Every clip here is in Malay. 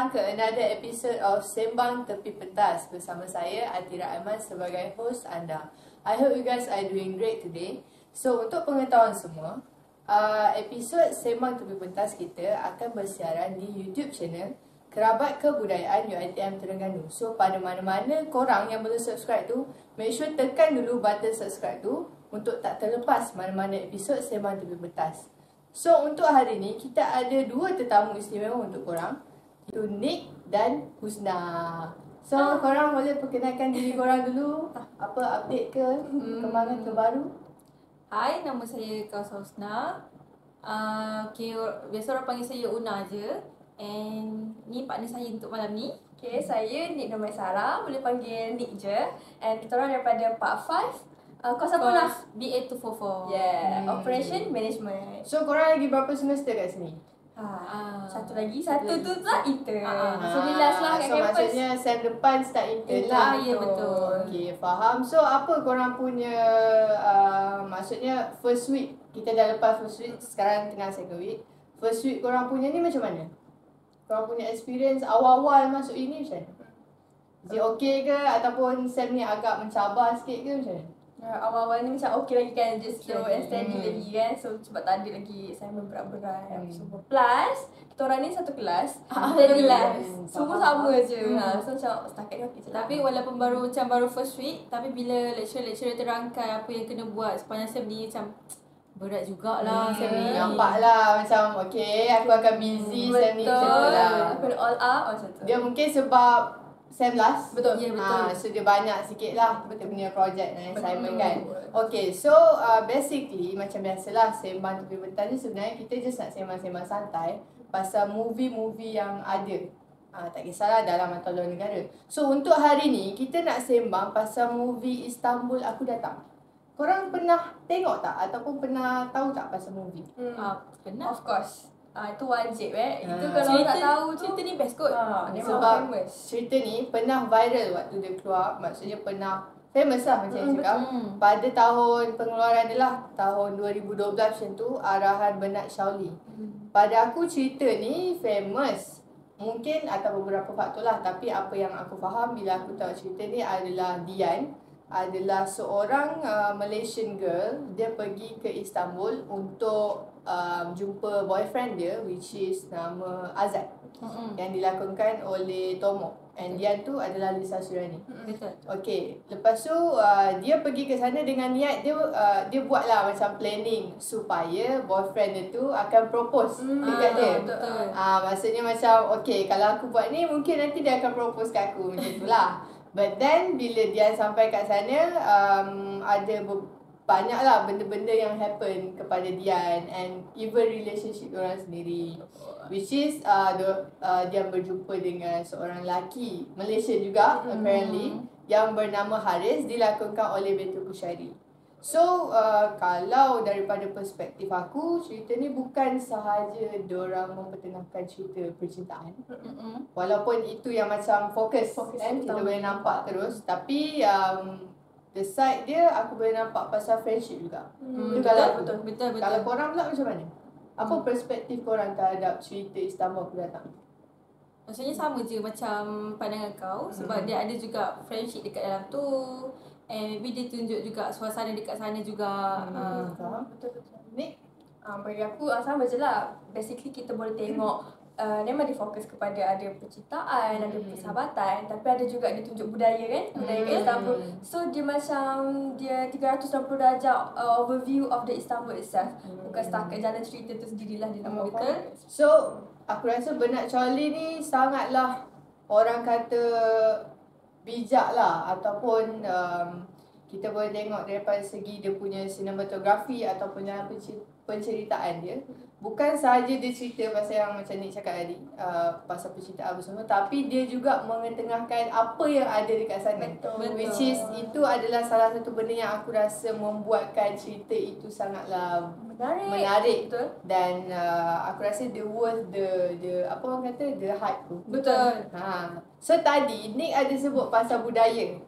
datang ke another episode of Sembang Tepi Pentas bersama saya Atira Aiman sebagai host anda. I hope you guys are doing great today. So untuk pengetahuan semua, episod Sembang Tepi Pentas kita akan bersiaran di YouTube channel Kerabat Kebudayaan UiTM Terengganu. So pada mana-mana korang yang belum subscribe tu, make sure tekan dulu button subscribe tu untuk tak terlepas mana-mana episod Sembang Tepi Pentas. So untuk hari ni kita ada dua tetamu istimewa untuk korang, iaitu Nick dan Husna. So korang boleh perkenalkan diri korang dulu. Apa update ke kembangan terbaru? Hai, nama saya Kausa Husna. Okay, biasa orang panggil saya Una je. And ni partner saya untuk malam ni. Okay, saya Nick Nomai Sarah. Boleh panggil Nick je. And kita orang daripada Part 5. Kos apa lah? BA244. Yeah, Operation Management. So korang lagi berapa semester kat sini? Satu lagi. Satu tu lah intern. So Ah, last lah kat so campus. maksudnya sem depan start intern lah. Ya, betul. Okay, faham. So apa korang punya maksudnya first week, kita dah lepas first week, sekarang tengah second week. First week korang punya ni macam mana? Korang punya experience awal-awal masuk ini macam mana? Is it okay ke ataupun sem ni agak mencabar sikit ke macam mana? Awal-awal ni macam okay lagi kan. Just slow and steady Hmm. lagi kan. So sebab tak ada lagi assignment berat-berat. So plus kita orang ni satu kelas. Satu kelas. Semua sama je. So macam setakat ni okay je lah. Tapi walaupun baru first week, tapi bila lecturer terangkai apa yang kena buat sepanjang sem ni, macam berat jugalah sem ni. Nampak lah macam okay, aku akan busy sem ni macam tu lah. Aku kena all out macam tu. Dia mungkin sebab sem last. Betul. Ya, betul. So dia banyak sikit lah kita punya project dan assignment kan. Okay, so basically macam biasalah Sembang Tepi Pentas ni sebenarnya kita just nak sembang-sembang santai pasal movie-movie yang ada. Tak kisahlah dalam atau luar negara. So untuk hari ni kita nak sembang pasal movie Istanbul Aku Datang. Korang pernah tengok tak ataupun pernah tahu tak pasal movie? Pernah. Of course. Itu wajib Itu Ah. kalau tak tahu tu cerita ni best kot. dia Sebab memang famous. cerita ni pernah viral waktu dia keluar. Maksudnya pernah famous lah macam yang cakap. betul. Pada tahun pengeluaran dia lah, tahun 2012 macam tu, arahan Bernard Shauli. Pada aku cerita ni famous. Mungkin atas beberapa faktor lah. Tapi apa yang aku faham bila aku tahu cerita ni adalah Dian adalah seorang Malaysian girl. Dia pergi ke Istanbul untuk jumpa boyfriend dia, which is nama Azad, yang dilakonkan oleh Tomo. And Dian tu adalah Lisa Surani. Betul. Okay, lepas tu dia pergi ke sana dengan niat dia buatlah macam planning supaya boyfriend dia tu akan propose dekat dia. Betul. Maksudnya macam okay, kalau aku buat ni mungkin nanti dia akan propose kat aku macam tu lah. But then bila dia sampai kat sana, ada banyaklah benda-benda yang happen kepada Dian and even relationship orang sendiri, which is dia berjumpa dengan seorang lelaki Malaysia juga apparently, yang bernama Haris, dilakonkan oleh Betul Kusyari. So kalau daripada perspektif aku, cerita ni bukan sahaja diorang mempertengahkan cerita percintaan, walaupun itu yang macam fokus kan, kita boleh nampak terus. Tapi the side dia aku boleh nampak pasal friendship juga. Itu kalau Betul. Kalau korang pula macam mana? Apa perspektif korang terhadap cerita Istanbul Aku Datang? Maksudnya sama je macam pandangan kau. Sebab dia ada juga friendship dekat dalam tu. And maybe dia tunjuk juga suasana dekat sana juga. Faham? Betul-betul. Ni bagi aku sama je lah. Basically kita boleh tengok memang dia fokus kepada ada percintaan, ada persahabatan, tapi ada juga dia tunjuk budaya kan, budaya kat Istanbul. So dia macam dia 360 darjah overview of the Istanbul itself. Bukan setakat jalan cerita tu sendirilah dia nak Betul. So aku rasa Bernard Shauli ni sangatlah orang kata bijak lah, ataupun kita boleh tengok daripada segi dia punya sinematografi ataupun dalam penceritaan dia. Bukan sahaja dia cerita pasal yang macam Nick cakap tadi, pasal percintaan apa semua, tapi dia juga mengetengahkan apa yang ada dekat sana. Betul. Which is itu adalah salah satu benda yang aku rasa membuatkan cerita itu sangatlah menarik. Betul. Dan aku rasa dia worth the apa orang kata, the hype tu. Betul. So tadi Nick ada sebut pasal budaya.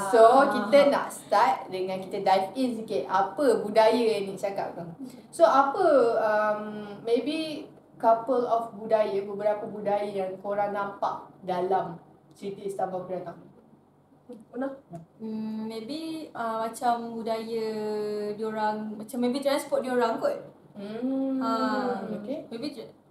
So kita nak start dengan kita dive in sikit apa budaya yang Nick cakap tu. So apa maybe couple of budaya, beberapa budaya yang korang nampak dalam cerita Istanbul aku datang? Una? Maybe macam budaya diorang, macam maybe transport diorang kot. Okay. Maybe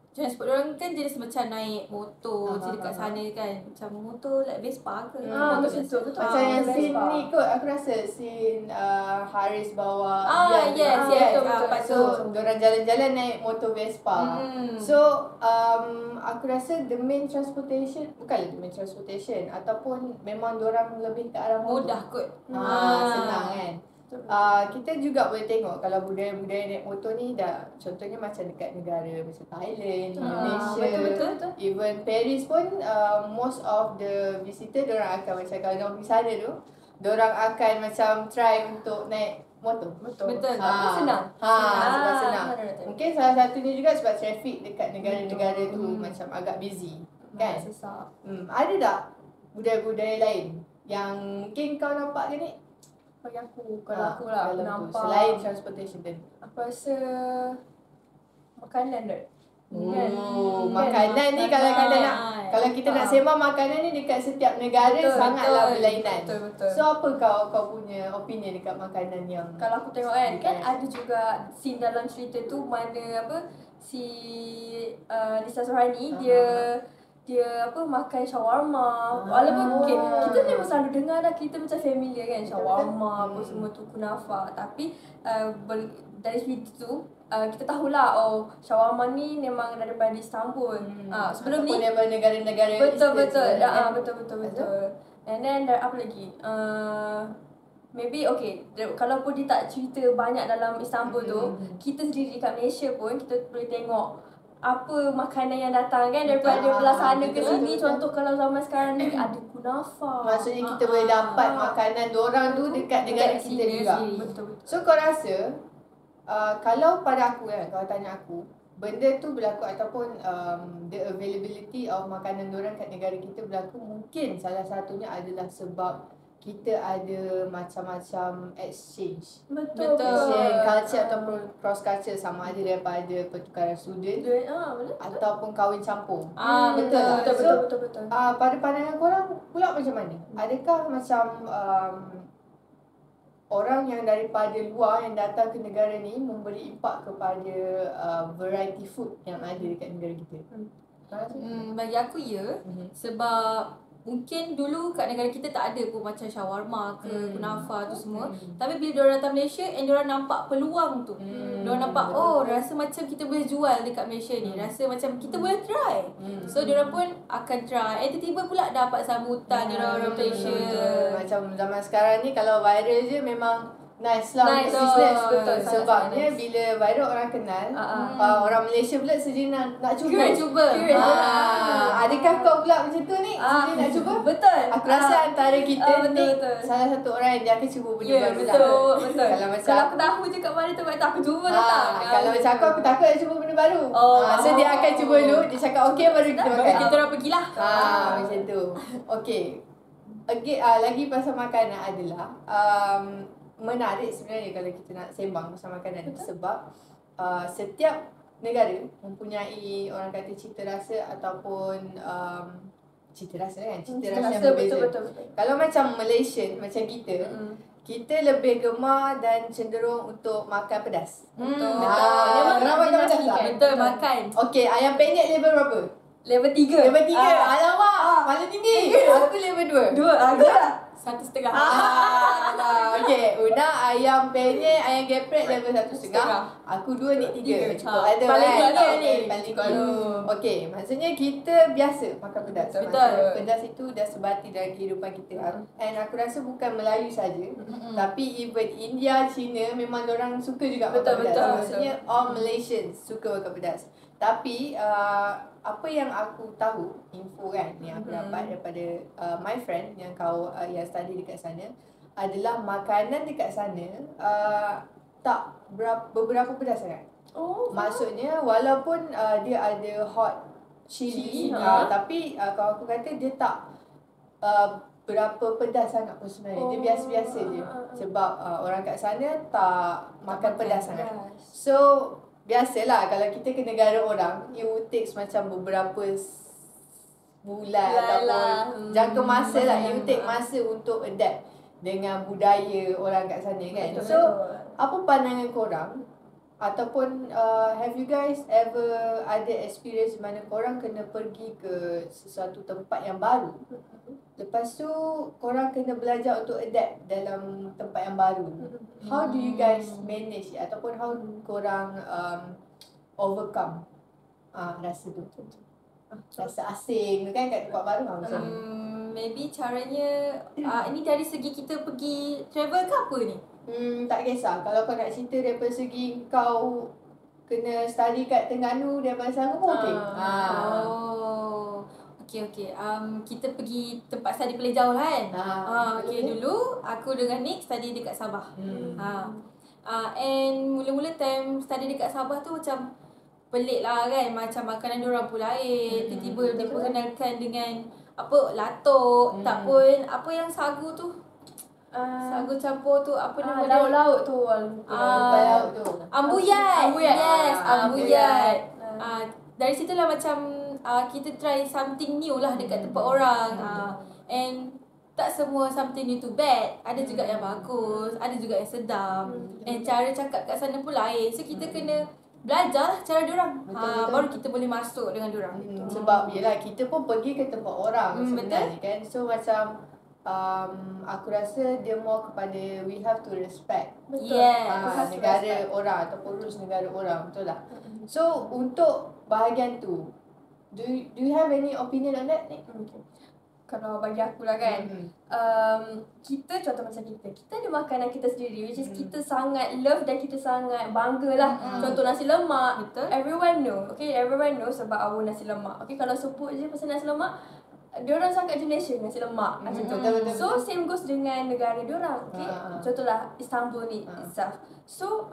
transport diorang kan jenis macam naik motor je dekat sana kan. Macam motor like Vespa ke. Motor macam biasa. tu, betul. Macam yang Vespa. scene ni kot, aku rasa scene Haris bawa Dian tu. Yes, betul, lepas So, tu. diorang jalan-jalan naik motor Vespa. So, aku rasa the main transportation, bukanlah the main transportation, ataupun memang diorang lebih ke arah motor. Mudah kot. Senang kan. Kita juga boleh tengok kalau budaya-budaya naik motor ni dah, contohnya macam dekat negara macam Thailand, Indonesia, betul. even Paris pun most of the visitor diorang akan macam kalau diorang pergi sana tu, diorang akan macam try untuk naik motor. Betul. Senang. Sebab senang. betul. Mungkin salah satunya juga sebab traffic dekat negara-negara tu macam agak busy kan. Susah. Ada tak budaya-budaya lain yang mungkin kau nampak ke ni? Bagi aku, kalau aku lah, aku dalam tu, nampak. selain transportation tadi. Aku rasa makanan dah. Makanan ni kalau kita nak, kalau kita nak sembang makanan ni dekat setiap negara sangatlah berlainan. Betul. So apa kau punya opinion dekat makanan yang Kalau aku tengok kan ada juga scene dalam cerita tu mana si Lisa Sohani dia makan shawarma. Walaupun kita memang selalu dengar dah, kita macam familiar kan shawarma apa semua tu, kunafa. Tapi dari cerita tu kita tahulah shawarma ni memang daripada Istanbul. Sebelum ni daripada negara-negara betul. Eastern Betul. And then apa lagi? Maybe kalaupun dia tak cerita banyak dalam Istanbul tu, kita sendiri kat Malaysia pun kita boleh tengok apa makanan yang datang kan daripada belah sana ke sini. Contoh kalau zaman sekarang ni ada kunafa. Maksudnya kita boleh dapat makanan diorang tu dekat negara kita juga. Betul. So kau rasa kalau pada aku kan, kalau tanya aku, benda tu berlaku ataupun the availability of makanan diorang kat negara kita berlaku, mungkin salah satunya adalah sebab kita ada macam-macam exchange. Betul. Exchange culture ataupun cross culture, sama ada daripada pertukaran student ataupun kahwin campur. Betul tak? Betul. Pada pandangan korang pula macam mana? Adakah macam orang yang daripada luar yang datang ke negara ni memberi impak kepada variety food yang ada dekat negara kita? Bagi aku sebab mungkin dulu kat negara kita tak ada pun macam shawarma ke kunafa tu semua. Tapi bila diorang datang Malaysia and diorang nampak peluang tu, diorang nampak rasa macam kita boleh jual dekat Malaysia ni, rasa macam kita boleh try. So diorang pun akan try. Tiba-tiba pula dapat sambutan diorang Malaysia. Macam zaman sekarang ni kalau viral je memang nice lah untuk business. Betul. Sebabnya bila viral orang kenal, orang Malaysia pula sejenak nak cuba. Curious. Adakah kau pula macam tu ni? Sejenak nak cuba? Betul. Aku rasa antara kita ni betul. salah satu orang yang dia akan cuba benda baru lah. Betul. Kalau macam Kalau aku tahu je kat mana tempat tu, aku cuba datang. kalau macam aku takut nak cuba benda baru. So dia akan cuba dulu, dia cakap okey baru kita makan. Kita orang pergilah. Macam tu. Okey. Lagi pasal makanan adalah menarik sebenarnya kalau kita nak sembang pasal makanan ni, sebab setiap negara mempunyai orang kata cita rasa ataupun cita rasa kan, cita rasa yang berbeza. Betul. Kalau macam Malaysia macam kita lebih gemar dan cenderung untuk makan pedas. Betul. Kenapa makan pedas tak? Betul, makan. Okey, ayam penyet level berapa? Level 3. Level 3. Alamak, paling tinggi. Aku level 2. 2. 1.5. Okey, Una ayam penyet, ayam geprek level 1.5. Aku 2 ni 3. Cukup ada Paling kan? tinggi ni. Paling tinggi. Okey, maksudnya kita biasa makan pedas. Betul. Maksudnya pedas itu dah sebati dalam kehidupan kita. And aku rasa bukan Melayu saja, tapi even India, China memang orang suka juga makan pedas. Maksudnya all Malaysians suka makan pedas. Tapi apa yang aku tahu, info kan yang aku dapat daripada my friend yang yang study dekat sana, adalah makanan dekat sana tak beberapa pedas sangat. Maksudnya walaupun dia ada hot chili, tapi kalau aku kata dia tak berapa pedas sangat pun sebenarnya. Dia biasa-biasa je. Sebab orang kat sana tak makan pedas sangat. So biasalah kalau kita ke negara orang, it would takes macam beberapa bulan ataupun jangka masa lah. It would take masa untuk adapt dengan budaya orang kat sana kan. Betul, So, betul. apa pandangan korang? Ataupun have you guys ever ada experience mana korang kena pergi ke sesuatu tempat yang baru, lepas tu korang kena belajar untuk adapt dalam tempat yang baru? How do you guys manage ataupun how korang overcome rasa tu, rasa asing tu kan kat tempat baru macam Maybe caranya ini dari segi kita pergi travel ke apa ni? tak kisah. Kalau kau nak cerita daripada segi kau kena study kat Terengganu daripada Selangor pun okey. Oh. Okey. Kita pergi tempat study paling jauh lah kan? Okey, dulu aku dengan Nick study dekat Sabah. And mula-mula time study dekat Sabah tu macam pelik lah kan. Macam makanan diorang pun lain. Tiba-tiba diperkenalkan dengan apa, latok. Tak pun, apa yang sagu tu? Sagu campur tu apa nama dia? Lauk-lauk tu. Lauk tu. Ambuyat. Yes, ambuyat. Ah. Dari situlah macam kita try something new lah dekat tempat orang. And tak semua something new tu bad. Ada juga yang bagus, ada juga yang sedap. And cara cakap kat sana pun lain. So kita kena belajar lah cara diorang. Betul. Baru kita boleh masuk dengan diorang. Sebab yelah kita pun pergi ke tempat orang sebenarnya betul. kan. So macam aku rasa dia more kepada we have to respect Yes. negara orang ataupun rules negara orang, betul tak? So untuk bahagian tu, do you have any opinion on that, Nick? Kalau bagi aku lah kan, kita contoh macam kita ada makanan kita sendiri which is kita sangat love dan kita sangat bangga lah. Contoh nasi lemak. Betul. Everyone know. Okay, everyone know sebab our nasi lemak. Okay, kalau sebut je pasal nasi lemak, diorang sangat Indonesia nasi lemak macam tu. Betul. So same goes dengan negara diorang. Okay, contohlah Istanbul ni itself. So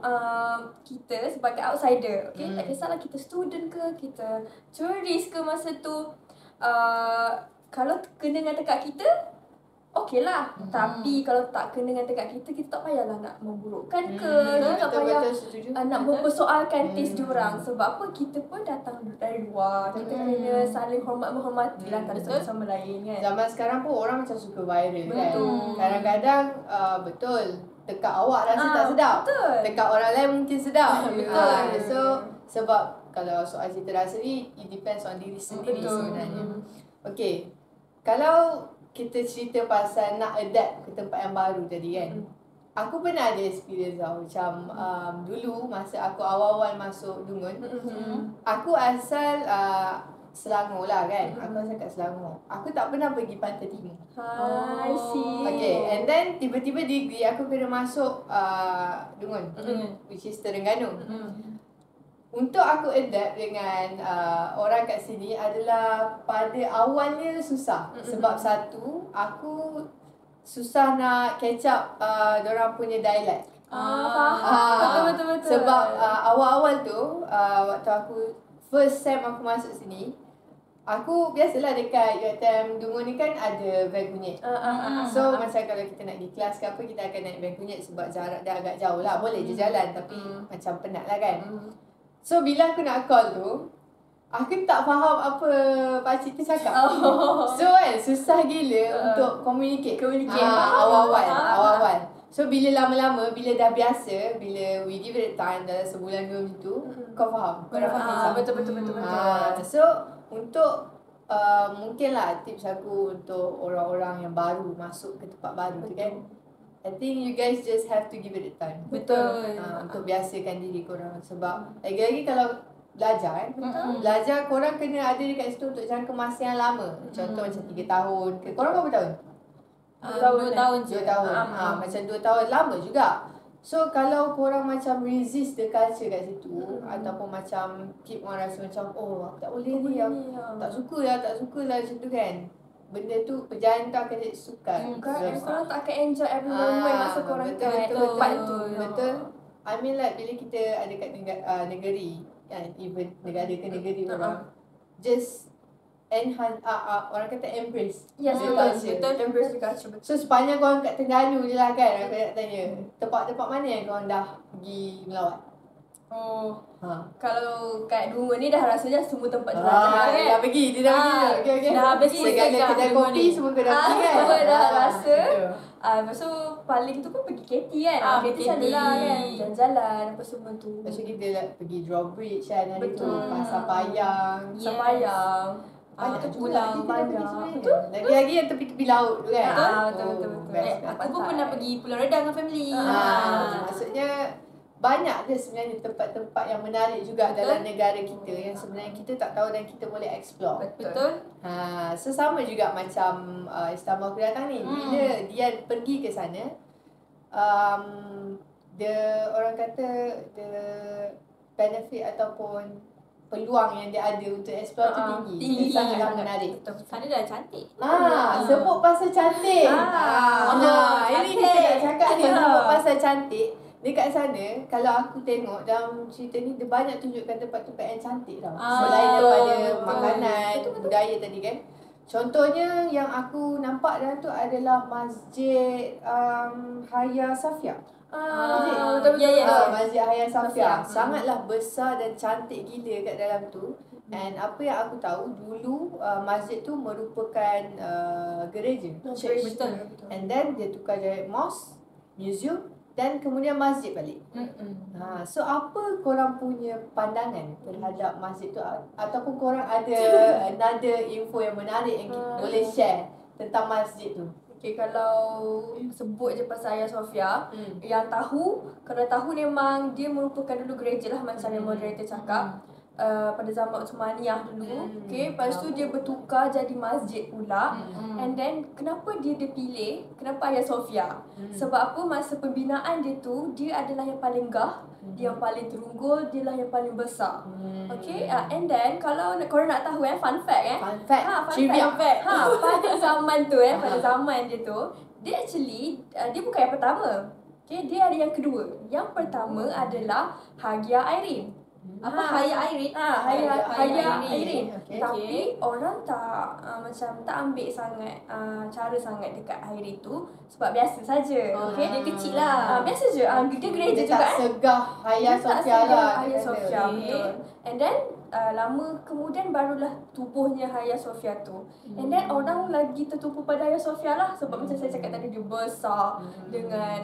kita sebagai outsider, okay, tak kisahlah kita student ke, kita tourist ke masa tu, kalau kena dengan tekak kita, okey lah. Tapi kalau tak kena dengan tekak kita, kita tak payahlah nak memburukkan ke, kita tak payah nak mempersoalkan taste diorang. Sebab apa, kita pun datang dari luar, kita kena saling menghormati lah antara satu sama lain kan. Zaman sekarang pun orang macam suka viral kan. Betul. Kadang-kadang betul tekak awak rasa tak sedap. Betul. Tekak orang lain mungkin sedap. Betul. So sebab kalau soal cita rasa ni, it depends on diri sendiri sebenarnya. Okay, kalau kita cerita pasal nak adapt ke tempat yang baru tadi kan, aku pernah ada experience tau. Macam dulu masa aku awal-awal masuk Dungun, aku asal Selangor lah kan. Aku asal kat Selangor. Aku tak pernah pergi Pantai Timur. I see. Okay, and then tiba-tiba degree aku kena masuk Dungun, which is Terengganu. Untuk aku adapt dengan orang kat sini adalah pada awalnya susah. Sebab satu, aku susah nak catch up diorang punya dialect. Faham. Betul. Sebab awal-awal tu, waktu aku first sem aku masuk sini, aku biasalah dekat UiTM Dungun ni kan ada van kunyit. So macam kalau kita nak pergi kelas ke apa, kita akan naik van kunyit sebab jarak dia agak jauh lah. Boleh je jalan tapi macam penat lah kan. So bila aku nak call tu, aku tak faham apa pakcik tu cakap. So kan susah gila untuk communicate awal-awal. So bila lama-lama, bila dah biasa, bila we give it time dalam sebulan 2 macam tu, kau faham. Kau dah faham. Betul. So untuk mungkinlah tips aku untuk orang-orang yang baru masuk ke tempat baru tu kan, I think you guys just have to give it a time. Betul. Untuk biasakan diri korang. Sebab lagi-lagi kalau belajar kan, belajar korang kena ada dekat situ untuk jangka masa yang lama. Contoh macam 3 tahun. Korang berapa tahun? 2 tahun je. 2 tahun. Macam 2 tahun lama juga. So kalau korang macam resist the culture kat situ, ataupun macam keep on rasa macam aku tak boleh ni, aku tak suka lah macam tu kan, benda tu perjalanan tu akan jadi sukar. Korang tak akan enjoy every moment masa korang kat tempat tu. Betul. I mean like bila kita ada kat negeri, even negara ke negeri orang, just enhance, orang kata embrace the culture. Embrace the culture. So sepanjang korang kat Terengganu je lah kan, aku nak tanya, tempat-tempat mana yang korang dah pergi melawat? Oh, Ha. kalau kat Dungun ni dah rasanya semua tempat jelajah Dia dah pergi, dia dah pergi. Okey okey. Dah habis segala segala kedai dua kopi ni. semua kau dah pergi kan. semua dah rasa. Betul. Lepas tu paling tu pun pergi KT kan. KT KT. selalulah kan. Jalan-jalan apa semua tu. Lepas tu kita pergi Drawbridge kan hari tu. Betul. Pasar Payang. Yes. Sembayang. Banyak tu juga Pulau kita dah pergi Bandar. sebenarnya. Betul. Lagi-lagi yang tepi-tepi laut tu kan. Betul. Best. Aku pun pernah pergi Pulau Redang dengan family. Maksudnya banyak je sebenarnya tempat-tempat yang menarik juga Betul. dalam negara kita yang sebenarnya kita tak tahu dan kita boleh explore. Betul. Sesama juga macam Istanbul aku datang ni. Bila dia pergi ke sana, orang kata the benefit ataupun peluang yang dia ada untuk explore tu tinggi. tinggi. Dia sangatlah menarik. Sana dah cantik. Sebut pasal cantik. Ini kita nak cakap ni sebut pasal cantik. Dekat sana, kalau aku tengok dalam cerita ni, dia banyak tunjukkan tempat-tempat yang cantik tau. Selain daripada makanan, budaya tadi kan. Contohnya yang aku nampak dalam tu adalah Masjid Hagia Sophia. Masjid Hagia Sophia. Sangatlah besar dan cantik gila kat dalam tu. And apa yang aku tahu, dulu masjid tu merupakan gereja. Church. Betul. And then dia tukar jadi mosque, museum dan kemudian masjid balik. So apa korang punya pandangan terhadap masjid tu ataupun korang ada another info yang menarik yang kita boleh share tentang masjid tu? Okay, kalau sebut je pasal Hagia Sophia, yang kalau tahu memang dia merupakan dulu gereja lah macam yang moderator cakap. Pada zaman Uthmaniyah dulu. Okay, lepas tu dia bertukar jadi masjid pula. And then kenapa dia pilih kenapa Hagia Sophia? Sebab apa, masa pembinaan dia tu dia adalah yang paling gah, dia yang paling terunggul, dia lah yang paling besar. Okay, and then kalau korang nak tahu fun fact Fun fact. trivia fact. Pada zaman tu pada zaman dia tu, dia actually dia bukan yang pertama. Okay, dia ada yang kedua. Yang pertama adalah Hagia Irene. Apa Hagia Irene? Hagia Irene. Okay. Tapi orang tak macam tak ambil sangat cara sangat dekat Irene tu sebab biasa saja. Okay, dia kecil lah. Biasa je. Dia gereja Dia juga tak segah Hagia Sophia lah. Hagia Sophia, Okay. betul. And then lama kemudian barulah tubuhnya Hagia Sophia tu. And then orang lagi tertumpu pada Hagia Sophia lah sebab macam saya cakap tadi, dia besar dengan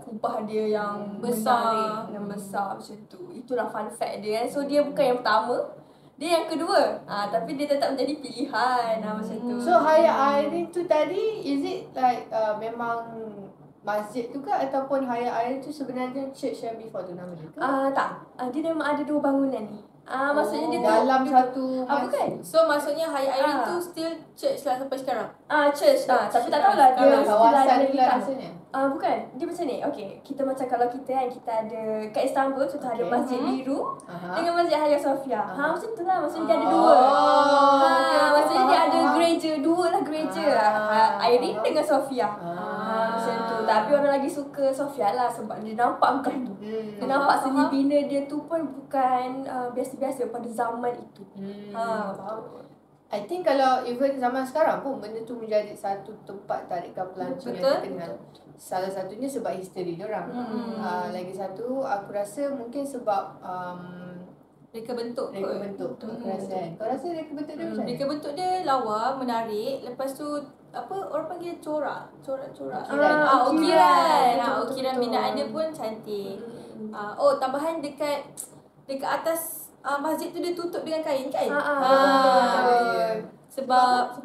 kubah dia yang Besar. menarik, yang besar macam tu. Itulah fun fact dia. So dia bukan yang pertama, dia yang kedua. Tapi dia tetap menjadi pilihan macam tu. So Hagia Irene tu tadi, is it like memang masjid tu ke ataupun Hagia Irene tu sebenarnya church yang before tu nama dia ke? Tak. Dia memang ada dua bangunan ni. Maksudnya dia dalam satu bukan. So maksudnya Hagia Irene tu still church lah sampai sekarang. Church. Tapi tak tahulah dia Dalam kawasan ada tu lah rasanya. bukan. Dia macam ni. Okay, kita macam kalau kita ada kat Istanbul contoh ada Masjid Biru dengan Masjid Hagia Sophia. Macam tu lah. Maksudnya dia ada dua. Maksudnya dia ada gereja, dua lah gereja. Irene dengan Sophia. Macam tu. Tapi orang lagi suka Sophia lah sebab dia nampak kan tu. Dia nampak seni bina dia tu pun bukan biasa-biasa pada zaman itu. I think kalau even zaman sekarang pun benda tu menjadi satu tempat tarikan pelancong yang terkenal. Salah satunya sebab history diorang. Lagi satu aku rasa mungkin sebab Reka bentuk kot. reka bentuk tu aku rasa kan. Kau rasa reka bentuk dia macam mana? Reka bentuk dia lawa, menarik. Lepas tu apa orang panggil corak. Ukiran. Ukiran binaan dia pun cantik. Tambahan dekat atas masjid tu dia tutup dengan kain kan? Sebab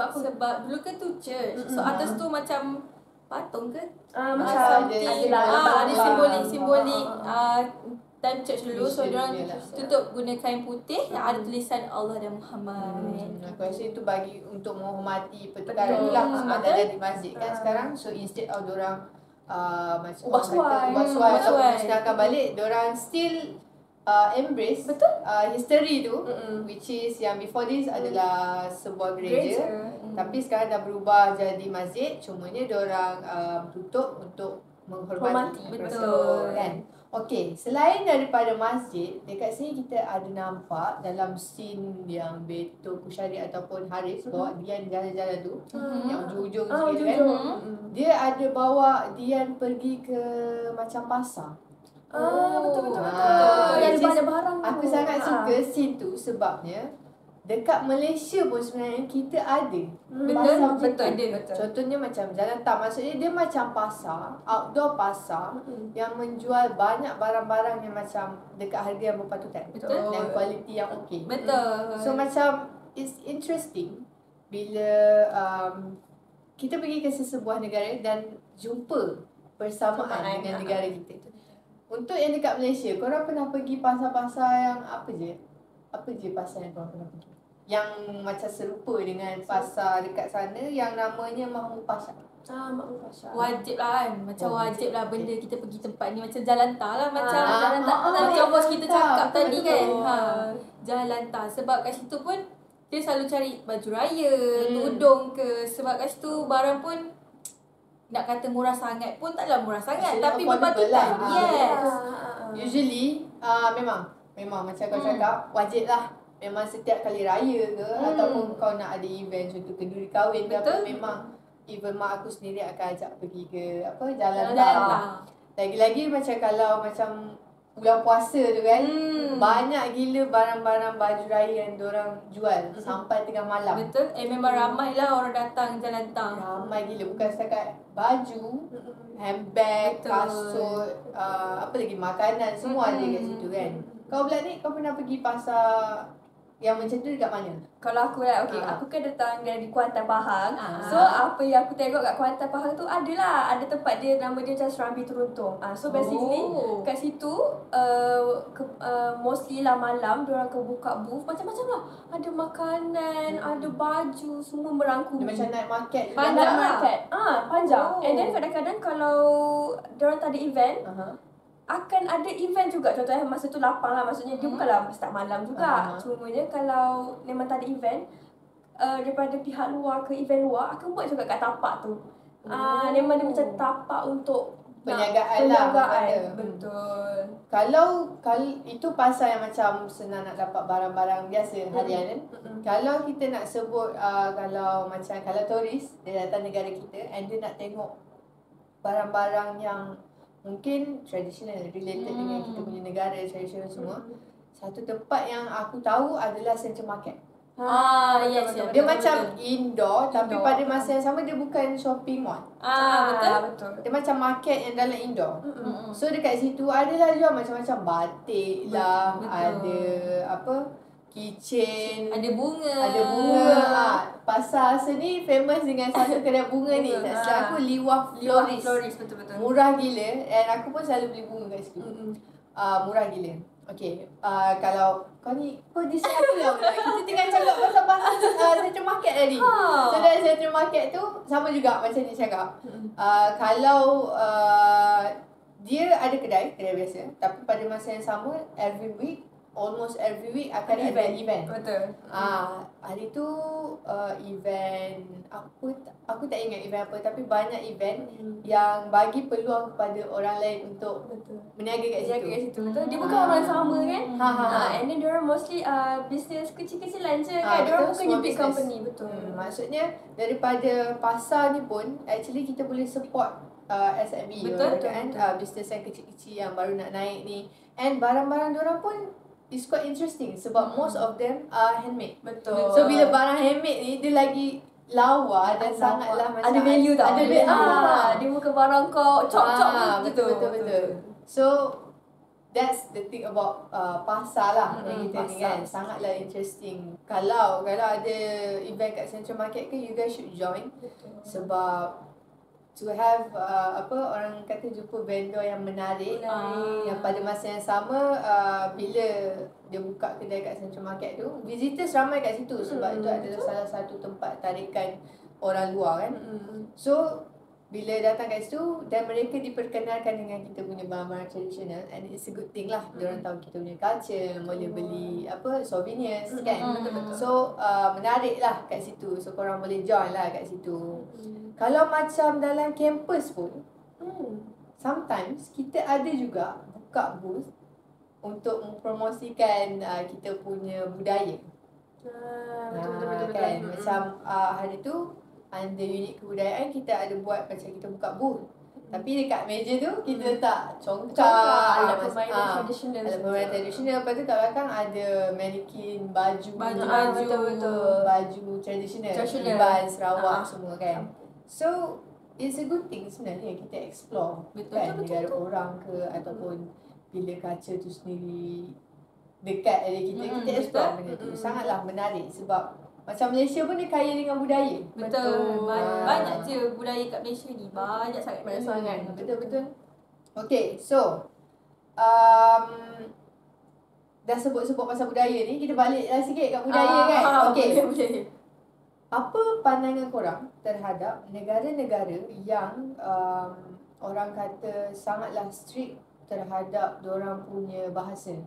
dulu kan tu church. So atas tu macam patung ke? Macam Ada simbolik time church dulu. So diorang Yalah. tutup guna kain putih yang ada tulisan Allah dan Muhammad. Aku rasa itu bagi untuk menghormati pertukaran tu lah sebab dah jadi masjid kan sekarang. So instead of diorang macam Ubah suai. atau musnahkan balik, diorang still embrace history tu, which is yang before this adalah sebuah gereja. Tapi sekarang dah berubah jadi masjid. Cumanya diorang tutup untuk menghormati. Betul. Kan? Okey, selain daripada masjid, dekat sini kita ada nampak dalam scene yang Beto Kusyari ataupun Haris bawa Dian jalan-jalan tu, yang ujung-ujung sikit kan. Dia ada bawa Dian pergi ke macam pasar. Betul. Ah, Yang which is- banyak barang tu. Aku sangat suka scene tu sebabnya dekat Malaysia pun sebenarnya kita ada pasar macam tu. Betul. Contohnya macam Jalan Tam, maksudnya dia macam pasar, outdoor pasar yang menjual banyak barang-barang yang macam dekat harga yang berpatutan. Betul. Dan kualiti yang okey. Betul. So macam it's interesting bila kita pergi ke sesebuah negara dan jumpa bersamaan dengan negara kita. Untuk yang dekat Malaysia, korang pernah pergi pasar-pasar yang apa je? Apa je pasar yang korang pernah pergi? Yang macam serupa dengan pasar dekat sana yang namanya Mahmud Pasar. Makmur Pasar. Wajib lah kan. Macam wajib lah benda kita pergi tempat ni. Macam Jalan Tar lah. Macam Jalan Tar. macam bos kita cakap tadi kan. Betul. Jalan Tar. Sebab kat situ pun dia selalu cari baju raya, tudung ke. Sebab kat situ barang pun nak kata murah sangat pun taklah murah sangat. Actually, Tapi affordable berpatutan. lah. Yes. Usually memang macam kau cakap wajib lah. Memang setiap kali raya ke ataupun kau nak ada event, contoh kenduri kahwin ke apa, memang even mak aku sendiri akan ajak pergi ke Jalan Tar. Lagi-lagi macam kalau macam bulan puasa tu kan, banyak gila barang-barang baju raya yang diorang jual sampai tengah malam. Betul. Memang ramai lah orang datang Jalan Tar. Ramai gila, bukan setakat baju, handbag, kasut, apa lagi, makanan, semua ada kat situ kan. Kau pula ni, kau pernah pergi pasar yang macam tu dekat mana? Kalau aku lah, aku kan datang dari Kuantan Pahang. So apa yang aku tengok kat Kuantan Pahang tu ada tempat dia, nama dia macam Serambi Teruntung. So basically kat situ mostly lah malam diorang akan buka booth macam-macam lah. Ada makanan, ada baju, semua merangkumi. Dia macam night market juga. Panjang Night lah. market. Panjang. And then kadang-kadang kalau diorang tak ada event, akan ada event juga. Contohnya masa tu lapang lah. Maksudnya dia bukanlah start malam juga. Cumanya kalau memang tak ada event, daripada pihak luar ke event luar akan buat juga kat tapak tu. Memang dia macam tapak untuk Perniagaan perniagaan. Betul. Kalau itu pasar yang macam senang nak dapat barang-barang biasa harian kan. Kalau kita nak sebut kalau turis dia datang negara kita and dia nak tengok barang-barang yang mungkin traditional related dengan kita punya negara, traditional semua. Satu tempat yang aku tahu adalah Central Market. Yes. Dia macam indoor tapi pada masa yang sama dia bukan shopping mall. Betul. Dia macam market yang dalam indoor. So dekat situ adalah jual macam-macam batik lah, ada keychain, Ada bunga. Pasar seni famous dengan satu kedai bunga ni. Tak silap aku Liwah Floris. Betul. Murah gila and aku pun selalu beli bunga kat situ. Murah gila. Okay, kalau kau ni distract aku lah. Kita tengah cakap pasal Central Market tadi. So dari Central Market tu sama juga macam dia cakap. Kalau dia ada kedai biasa, tapi pada masa yang sama almost every week akan ada event. Betul. Hari tu event aku tak ingat event apa, tapi banyak event yang bagi peluang kepada orang lain untuk berniaga kat situ. Betul. Dia bukan orang sama kan? And then diorang mostly business kecil-kecilan je kan. Diorang bukan big company. Betul. Maksudnya daripada pasar ni pun actually kita boleh support SME kan, business yang kecil-kecil yang baru nak naik ni, and barang-barang diorang pun it's quite interesting sebab most of them are handmade. Betul. So bila barang handmade ni dia lagi lawa dan sangatlah macam ada value tau. Ada value. Dia bukan barang kau cop-cop betul. So that's the thing about pasar lah yang kita ni kan. Sangatlah interesting. Kalau ada event kat Central Market ke, you guys should join. Sebab to have orang kata jumpa vendor yang menarik. Yang pada masa yang sama bila dia buka kedai kat Central Market tu, visitors ramai kat situ sebab itu adalah salah satu tempat tarikan orang luar kan. So bila datang kat situ dan mereka diperkenalkan dengan kita punya barang-barang tradisional, and it's a good thing lah. Diorang tahu kita punya culture, boleh beli souvenirs kan. So menarik lah kat situ. So korang boleh join lah kat situ. Kalau macam dalam kampus pun, sometimes kita ada juga buka booth untuk mempromosikan kita punya budaya. Betul. Kan? Macam hari tu under unit kebudayaan kita ada buat macam kita buka booth Tapi dekat meja tu kita letak congkak, Alat permainan ah, tradisional. alat permainan tradisional. Lepas tu kat belakang ada mannequin baju, baju tradisional, Iban, Sarawak semua kan. So it's a good thing sebenarnya kita explore kan negara orang ke ataupun bila kaca tu sendiri dekat ada kita explore benda tu. Sangatlah menarik sebab macam Malaysia pun dia kaya dengan budaya. Betul. Banyak je budaya kat Malaysia ni. Banyak sangat. Betul. Okay, so dah sebut-sebut pasal budaya ni, kita baliklah sikit kat budaya kan. Okay. Boleh. Apa pandangan korang terhadap negara-negara yang orang kata sangatlah strict terhadap diorang punya bahasa?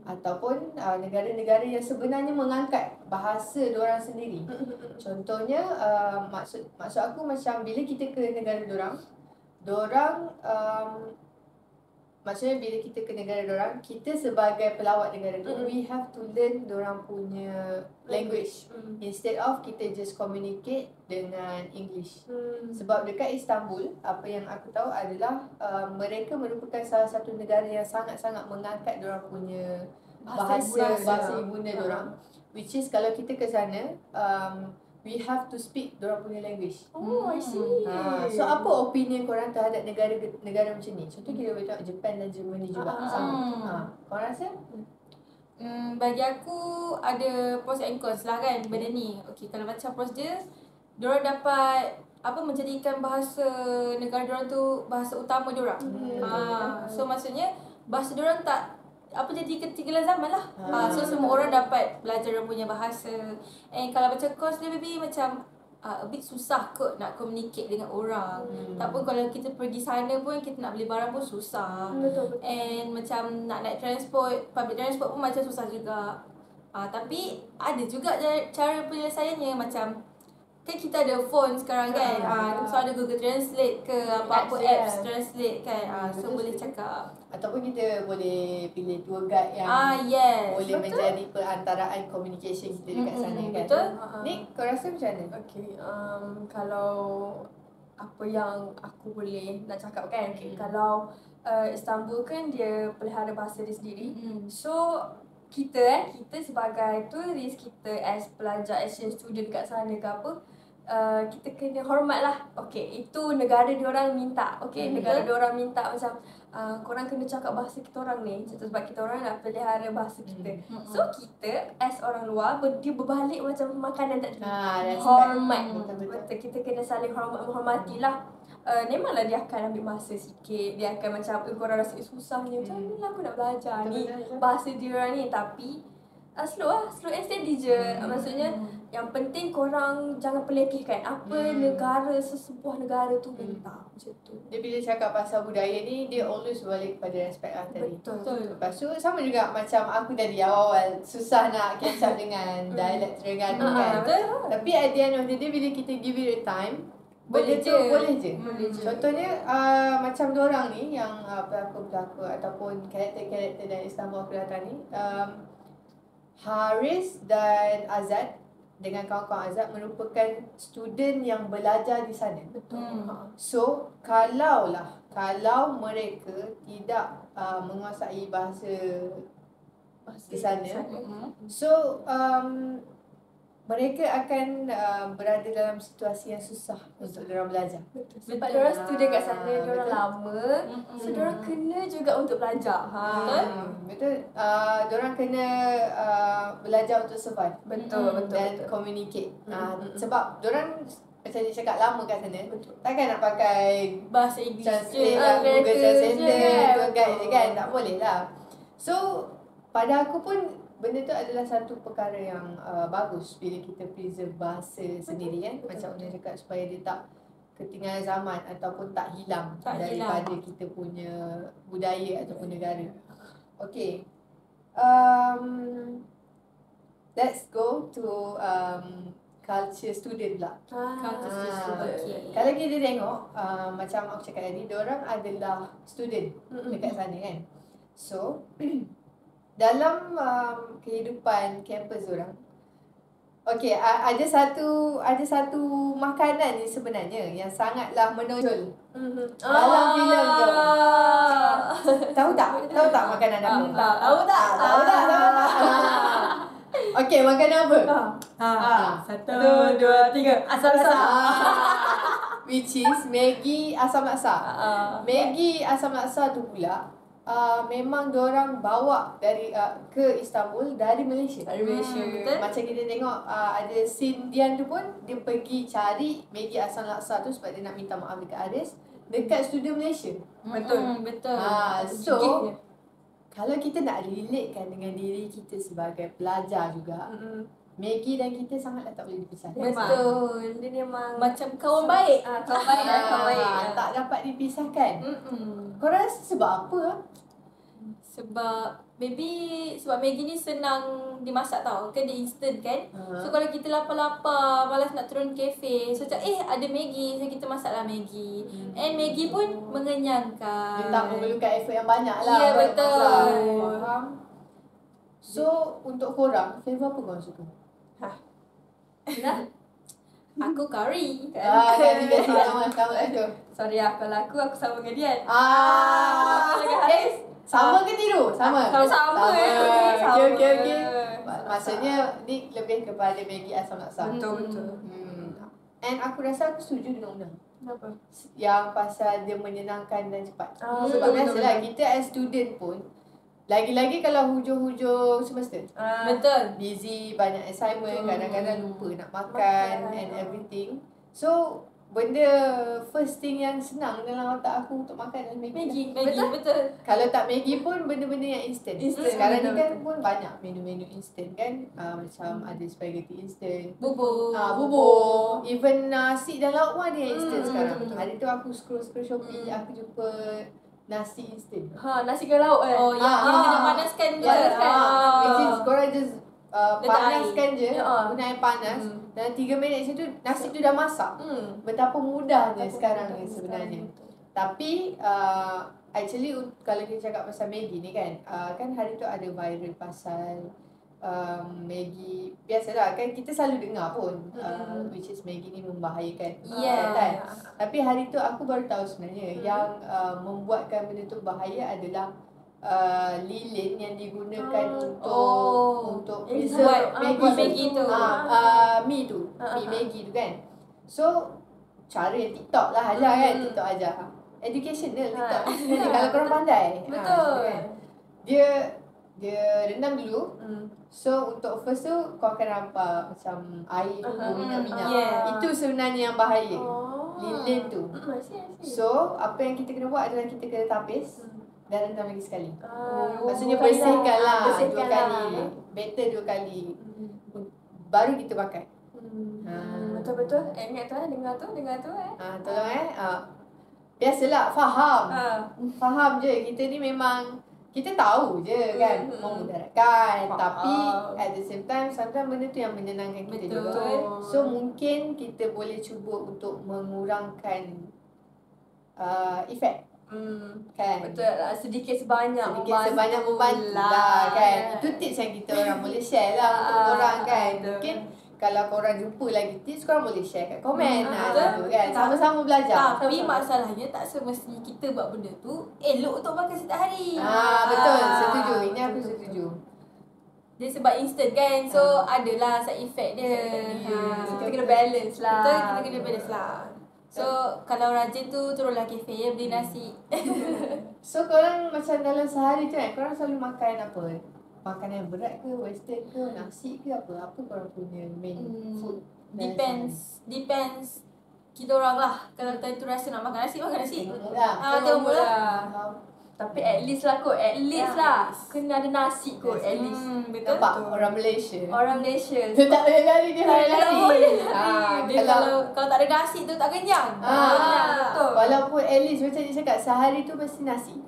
Ataupun negara-negara yang sebenarnya mengangkat bahasa diorang sendiri. Contohnya maksud aku macam bila kita ke negara diorang maksudnya bila kita ke negara diorang, kita sebagai pelawat negara tu, we have to learn diorang punya language instead of kita just communicate dengan English. Sebab dekat Istanbul, apa yang aku tahu adalah mereka merupakan salah satu negara yang sangat-sangat mengangkat diorang punya bahasa ibunda diorang, which is kalau kita ke sana we have to speak diorang punya language. Oh, I see. So apa opinion korang terhadap negara macam ni? Contoh kita boleh tengok Japan dan Germany juga sama. Korang rasa? Bagi aku ada pros and cons lah kan benda ni. Okay, kalau macam pros dia, diorang dapat menjadikan bahasa negara diorang tu bahasa utama diorang. So maksudnya bahasa diorang tak jadi ketinggalan zaman lah. So semua orang dapat belajar dia punya bahasa. And kalau macam course dia maybe macam a bit susah kot nak communicate dengan orang. Tak pun kalau kita pergi sana pun kita nak beli barang pun susah. Betul. And macam nak naik transport, public transport pun macam susah juga. Tapi ada juga cara penyelesaiannya macam kan kita ada phone sekarang kan. So ada Google Translate ke apa-apa apps translate kan. So boleh cakap. Ataupun kita boleh pilih tour guide yang boleh menjadi perantaraan communication kita dekat sana kan. Betul. Ni kau rasa macam mana? Okay, kalau apa yang aku boleh nak cakap kan, kalau Istanbul kan dia pelihara bahasa dia sendiri. So kita sebagai turis, kita as pelajar, exchange student kat sana ke apa, kita kena hormat lah. Okay, itu negara diorang minta. Okay, negara diorang minta macam korang kena cakap bahasa kita orang ni sebab kita orang nak pelihara bahasa kita. So kita as orang luar, dia berbalik macam makanan tak hormat. Betul, kita kena saling menghormati lah. Memanglah dia akan ambil masa sikit. Dia akan macam korang rasa susah ni, macam ni lah aku nak belajar ni bahasa diorang ni. Tapi slow and steady je. Maksudnya yang penting korang jangan pelekehkan apa sesebuah negara tu minta. Macam tu. Dia bila cakap pasal budaya ni, dia always balik kepada respect lah tadi. Betul. Lepas tu sama juga macam aku tadi awal susah nak catch up dengan dialect Terengganu kan. Tapi at the end of the day, bila kita give it a time, boleh je. Contohnya macam diorang ni yang pelakon-pelakon ataupun karakter-karakter dari Istanbul Kelatan ni, Haris dan Azad dengan kawan-kawan Azad merupakan student yang belajar di sana. Betul. So kalau mereka tidak menguasai bahasa di sana, so mereka akan berada dalam situasi yang susah untuk diorang belajar. Sebab diorang student kat sana, diorang lama, so diorang kena juga untuk belajar. Betul. Diorang kena belajar untuk survive. Betul. Dan communicate. Sebab diorang macam dia cakap lama kat sana, takkan nak pakai bahasa Inggeris translate lah, Google Translator, tour guide je kan. Tak boleh lah. So pada aku pun benda tu adalah satu perkara yang bagus bila kita preserve bahasa sendiri kan. Macam dia cakap supaya dia tak ketinggalan zaman ataupun tak hilang daripada kita punya budaya ataupun negara. Okay. Let's go to culture student pula. Kalau kita tengok macam aku cakap tadi, diorang adalah student dekat sana kan. So dalam kehidupan kampus diorang, Okey, ada satu makanan ni sebenarnya yang sangatlah menonjol dalam filem tu. Tahu tak? Tahu tak makanan apa? Tahu tak? Tahu tak? Okey, makanan apa? Satu, dua, tiga. Asam laksa. Which is Maggi asam laksa. Maggi asam laksa tu pula memang diorang bawa dari ke Istanbul dari Malaysia. Dari Malaysia. Betul. Macam kita tengok ada scene Dian tu pun dia pergi cari Maggi asam laksa tu sebab dia nak minta maaf dekat Aris dekat studio Malaysia. Betul. Betul. So Gigitnya. kalau kita nak relatekan dengan diri kita sebagai pelajar juga, Maggi dan kita sangatlah tak boleh dipisahkan. Betul. Dia memang Macam kawan baik. kawan baik lah, kawan baik. Tak dapat dipisahkan. Mm-mm. Korang rasa sebab apa? Sebab sebab Maggi ni senang dimasak tau. Kan dia instant kan. So kalau kita lapar-lapar, malas nak turun kafe, so macam ada Maggi, so kita masaklah Maggi. And Maggi pun mengenyangkan. Dia tak memerlukan effort yang banyak lah. Ya, buat betul. masak. Faham? So untuk korang, flavour apa korang suka? Aku curry. Kan dia biasa sama tu. Sorry lah, kalau aku sama dengan dia. Sama ke tidur? Sama. Sama. Okey. Maksudnya ni lebih kepada Maggi asam laksa. Betul. And aku rasa aku setuju dengan Una. Kenapa? Yang pasal dia menyenangkan dan cepat. betul, Sebab biasalah betul. kita as student pun lagi-lagi kalau hujung-hujung semester Betul. busy, banyak assignment, Betul. kadang-kadang lupa nak makan and everything. So benda first thing yang senang dalam otak aku untuk makan adalah Maggi. Betul. Kalau tak Maggi pun benda-benda yang instant. Instant, Sekarang ni betul, kan pun banyak menu-menu instant kan. Macam ada spaghetti instant, Bubur. bubur, even nasi dan lauk pun ada yang instant sekarang. betul. Hari tu aku scroll Shopee, aku jumpa nasi instant. Nasi ke lauk kan? Oh, yang kena panaskan je. Which is korang just Letak panaskan je, Ya. guna air panas. Dalam 3 minit situ nasi tu dah masak. Betapa mudahnya sekarang ni sebenarnya. Tapi actually kalau kita cakap pasal Maggi ni kan, kan hari tu ada viral pasal Maggi. Biasalah kan kita selalu dengar pun which is Maggi ni membahayakan kesihatan. Tapi hari tu aku baru tahu sebenarnya yang membuatkan benda tu bahaya adalah lilin yang digunakan untuk preserve Maggi tu. Mi tu. Mi Maggi tu kan. So cara yang TikTok lah ajar kan. TikTok ajar. Educational TikTok. Jadi kalau korang pandai. Betul. Kan? Dia rendam dulu. So untuk first tu kau akan nampak macam air tu minyak-minyak. Itu sebenarnya yang bahaya. Lilin tu. So apa yang kita kena buat adalah kita kena tapis dan rendam lagi sekali. Maksudnya bersihkan lah 2 kali. Better 2 kali. Baru kita pakai. Betul-betul. Ingat tu dengar tu Tolong biasalah faham. Faham je. Kita ni memang kita tahu je kan memudaratkan, tapi at the same time sometimes benda tu yang menyenangkan kita juga. So mungkin kita boleh cuba untuk mengurangkan efek. Kan? Betul lah. Sedikit sebanyak membantu lah kan. Itu tips yang kita orang boleh share lah untuk korang kan. Mungkin kalau korang jumpa lagi tips, korang boleh share kat komen lah kan. Sama-sama belajar. Tapi masalahnya tak semestinya kita buat benda tu elok untuk makan setiap hari. Betul, setuju. Ini aku setuju. Dia sebab instant kan. So adalah side effect dia. Kita kena balance lah. Betul, kita kena balance lah. So kalau rajin tu turunlah kafe beli nasi. So korang macam dalam sehari tu kan, korang selalu makan apa? Makanan yang berat ke, western ke, nasi ke apa? Apa korang punya main food? Depends kita orang lah. Kalau time tu rasa nak makan nasi, makan nasi. Tengok lah. Tengok lah. Tapi at least lah kot. At least lah. Kena ada nasi kot. At least. Betul. Nampak orang Malaysia. Orang Malaysia. Dia tak boleh lari, dia boleh lari. Dia kalau tak ada nasi tu tak kenyang. Betul. Walaupun at least macam dia cakap sehari tu mesti nasi.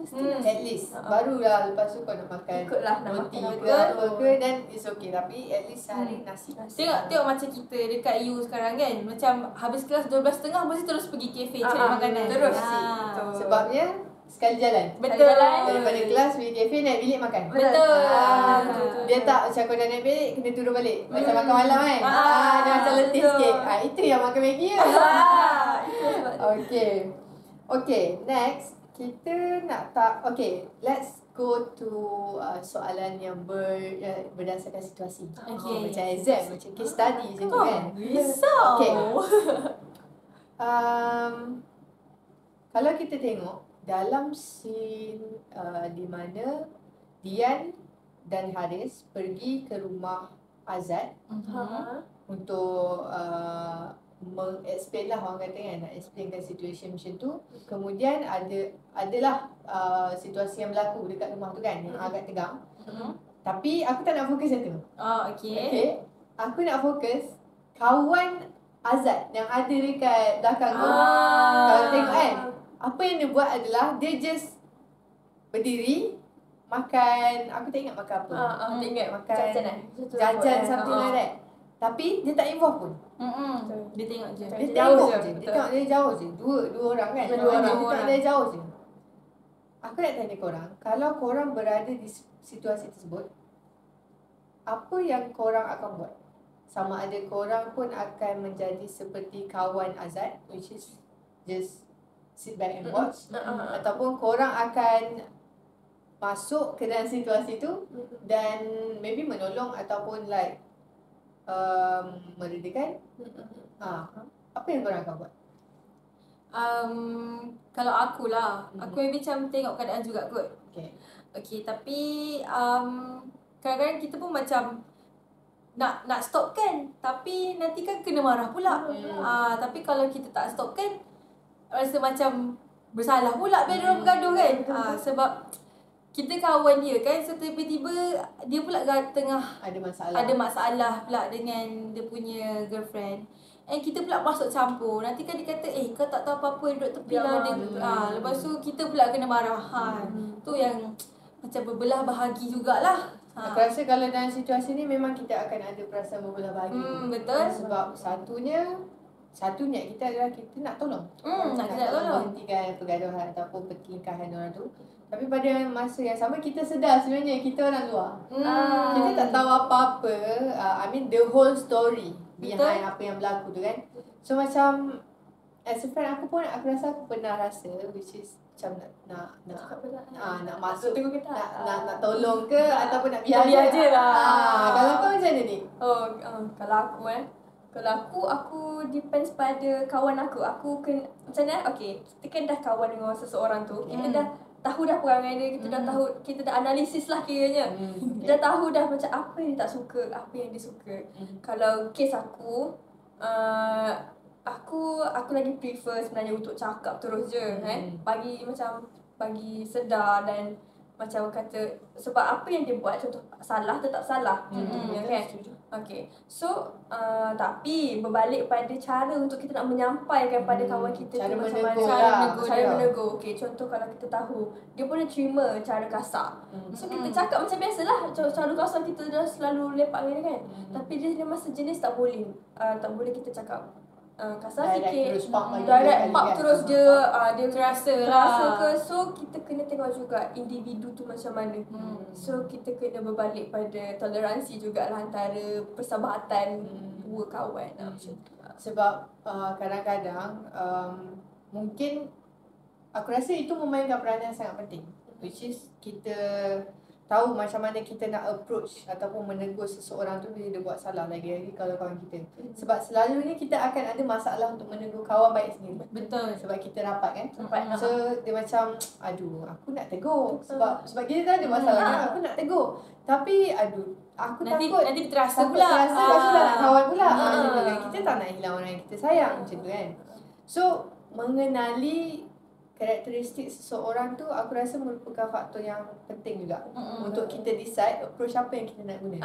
At least. Barulah lepas tu kau nak makan Ikutlah nak roti makan. ke apa ke, dan it's okay. Tapi at least sehari nasi. Tengok macam kita dekat U sekarang kan. Macam habis kelas 12.30 mesti terus pergi kafe cari makanan. Terus. Sebabnya sekali jalan. Betul. Daripada kelas pergi kafe naik bilik makan. Betul. Dia tak macam kau dah naik bilik kena turun balik. Macam makan malam kan. Dia macam letih betul. sikit. Itu yang makan Maggi ya. Itu sebab tu. Okay, next kita nak okay, let's go to soalan yang berdasarkan situasi. Okay. Macam exam, macam case study macam tu kan. Risau. Okay. Kalau kita tengok dalam scene di mana Dian dan Haris pergi ke rumah Azad untuk explain lah, orang kata kan, nak explainkan situation macam tu. Kemudian adalah situasi yang berlaku dekat rumah tu kan, yang agak tegang. Tapi aku tak nak fokus yang tu. Okay. Aku nak fokus kawan Azad yang ada dekat belakang tu. Kalau tengok kan, apa yang dia buat adalah dia just berdiri makan, aku tak ingat makan apa. Tak ingat makan jajan something like that. Tapi dia tak involve pun. Dia tengok je. Dia jauh tengok je, je. Dia betul. tengok dari jauh je. Dua orang kan. Dua orang. Dia tengok dari jauh je. Aku nak tanya korang, kalau korang berada di situasi tersebut, apa yang korang akan buat? Sama ada korang pun akan menjadi seperti kawan Azad, which is just sit back and watch, ataupun korang akan masuk ke dalam situasi tu dan maybe menolong ataupun like meredakan. Apa yang korang akan buat? Kalau akulah, aku maybe macam tengok keadaan juga kot. Okay, tapi kadang-kadang kita pun macam nak stop kan, tapi nanti kan kena marah pula. Tapi kalau kita tak stop kan, rasa macam bersalah pula biar diorang bergaduh kan. Sebab kita kawan dia kan, so tiba-tiba dia pula tengah ada masalah pula dengan dia punya girlfriend. And kita pula masuk campur. Nanti kan dia kata, kau tak tahu apa-apa, duduk tepi lah dia. Lepas tu kita pula kena marah. Tu yang macam berbelah bahagi jugalah. Aku rasa kalau dalam situasi ni memang kita akan ada perasaan berbelah bahagi. Betul. Sebab satunya kita adalah kita nak tolong. Nak tolong. Menghentikan pergaduhan ataupun pertelingkahan orang tu. Tapi pada masa yang sama kita sedar sebenarnya kita orang luar. Kita tak tahu apa-apa. I mean the whole story behind apa yang berlaku tu kan. So macam as a friend aku rasa aku pernah rasa, which is macam nak masuk, nak tolong ke ataupun nak biar je lah. Kalau kau macam mana ni? Kalau aku depends pada kawan aku. Aku kena macam mana? Okay, kita kan dah kawan dengan seseorang tu. Kita dah tahu dah perangai dia, kita dah tahu, kita dah analisis lah kiranya. Kita dah tahu dah macam apa yang dia tak suka, apa yang dia suka. Kalau kes aku lagi prefer sebenarnya untuk cakap terus je bagi sedar dan macam kata, sebab apa yang dia buat, contoh salah tetap salah. Kan? Okay. So tapi berbalik pada cara untuk kita nak menyampaikan pada kawan kita cara tu macam menegur mana. Cara menegur. Okay, contoh kalau kita tahu dia pun terima cara kasar. So kita cakap macam biasalah, cara kasar kita dah selalu lepak dengan dia kan. Tapi dia masa jenis tak boleh kita cakap kasar sikit, direct pop terus dia terasa ke. So kita kena tengok juga individu tu macam mana. So kita kena berbalik pada toleransi jugalah antara persahabatan dua kawan macam tu. Sebab kadang-kadang mungkin aku rasa itu memainkan peranan yang sangat penting, which is kita tahu macam mana kita nak approach ataupun menegur seseorang tu bila dia buat salah, lagi-lagi kalau kawan kita. Sebab selalunya kita akan ada masalah untuk menegur kawan baik sendiri. Betul. Sebab kita rapat kan. So dia macam, aduh aku nak tegur. Sebab kita dah ada masalah kan, aku nak tegur. Tapi aduh, aku takut nanti terasa pula. Terasa nak kawan pula. Kita tak nak hilang orang yang kita sayang macam tu kan. So mengenali karakteristik seseorang tu aku rasa merupakan faktor yang penting juga untuk kita decide approach apa yang kita nak guna.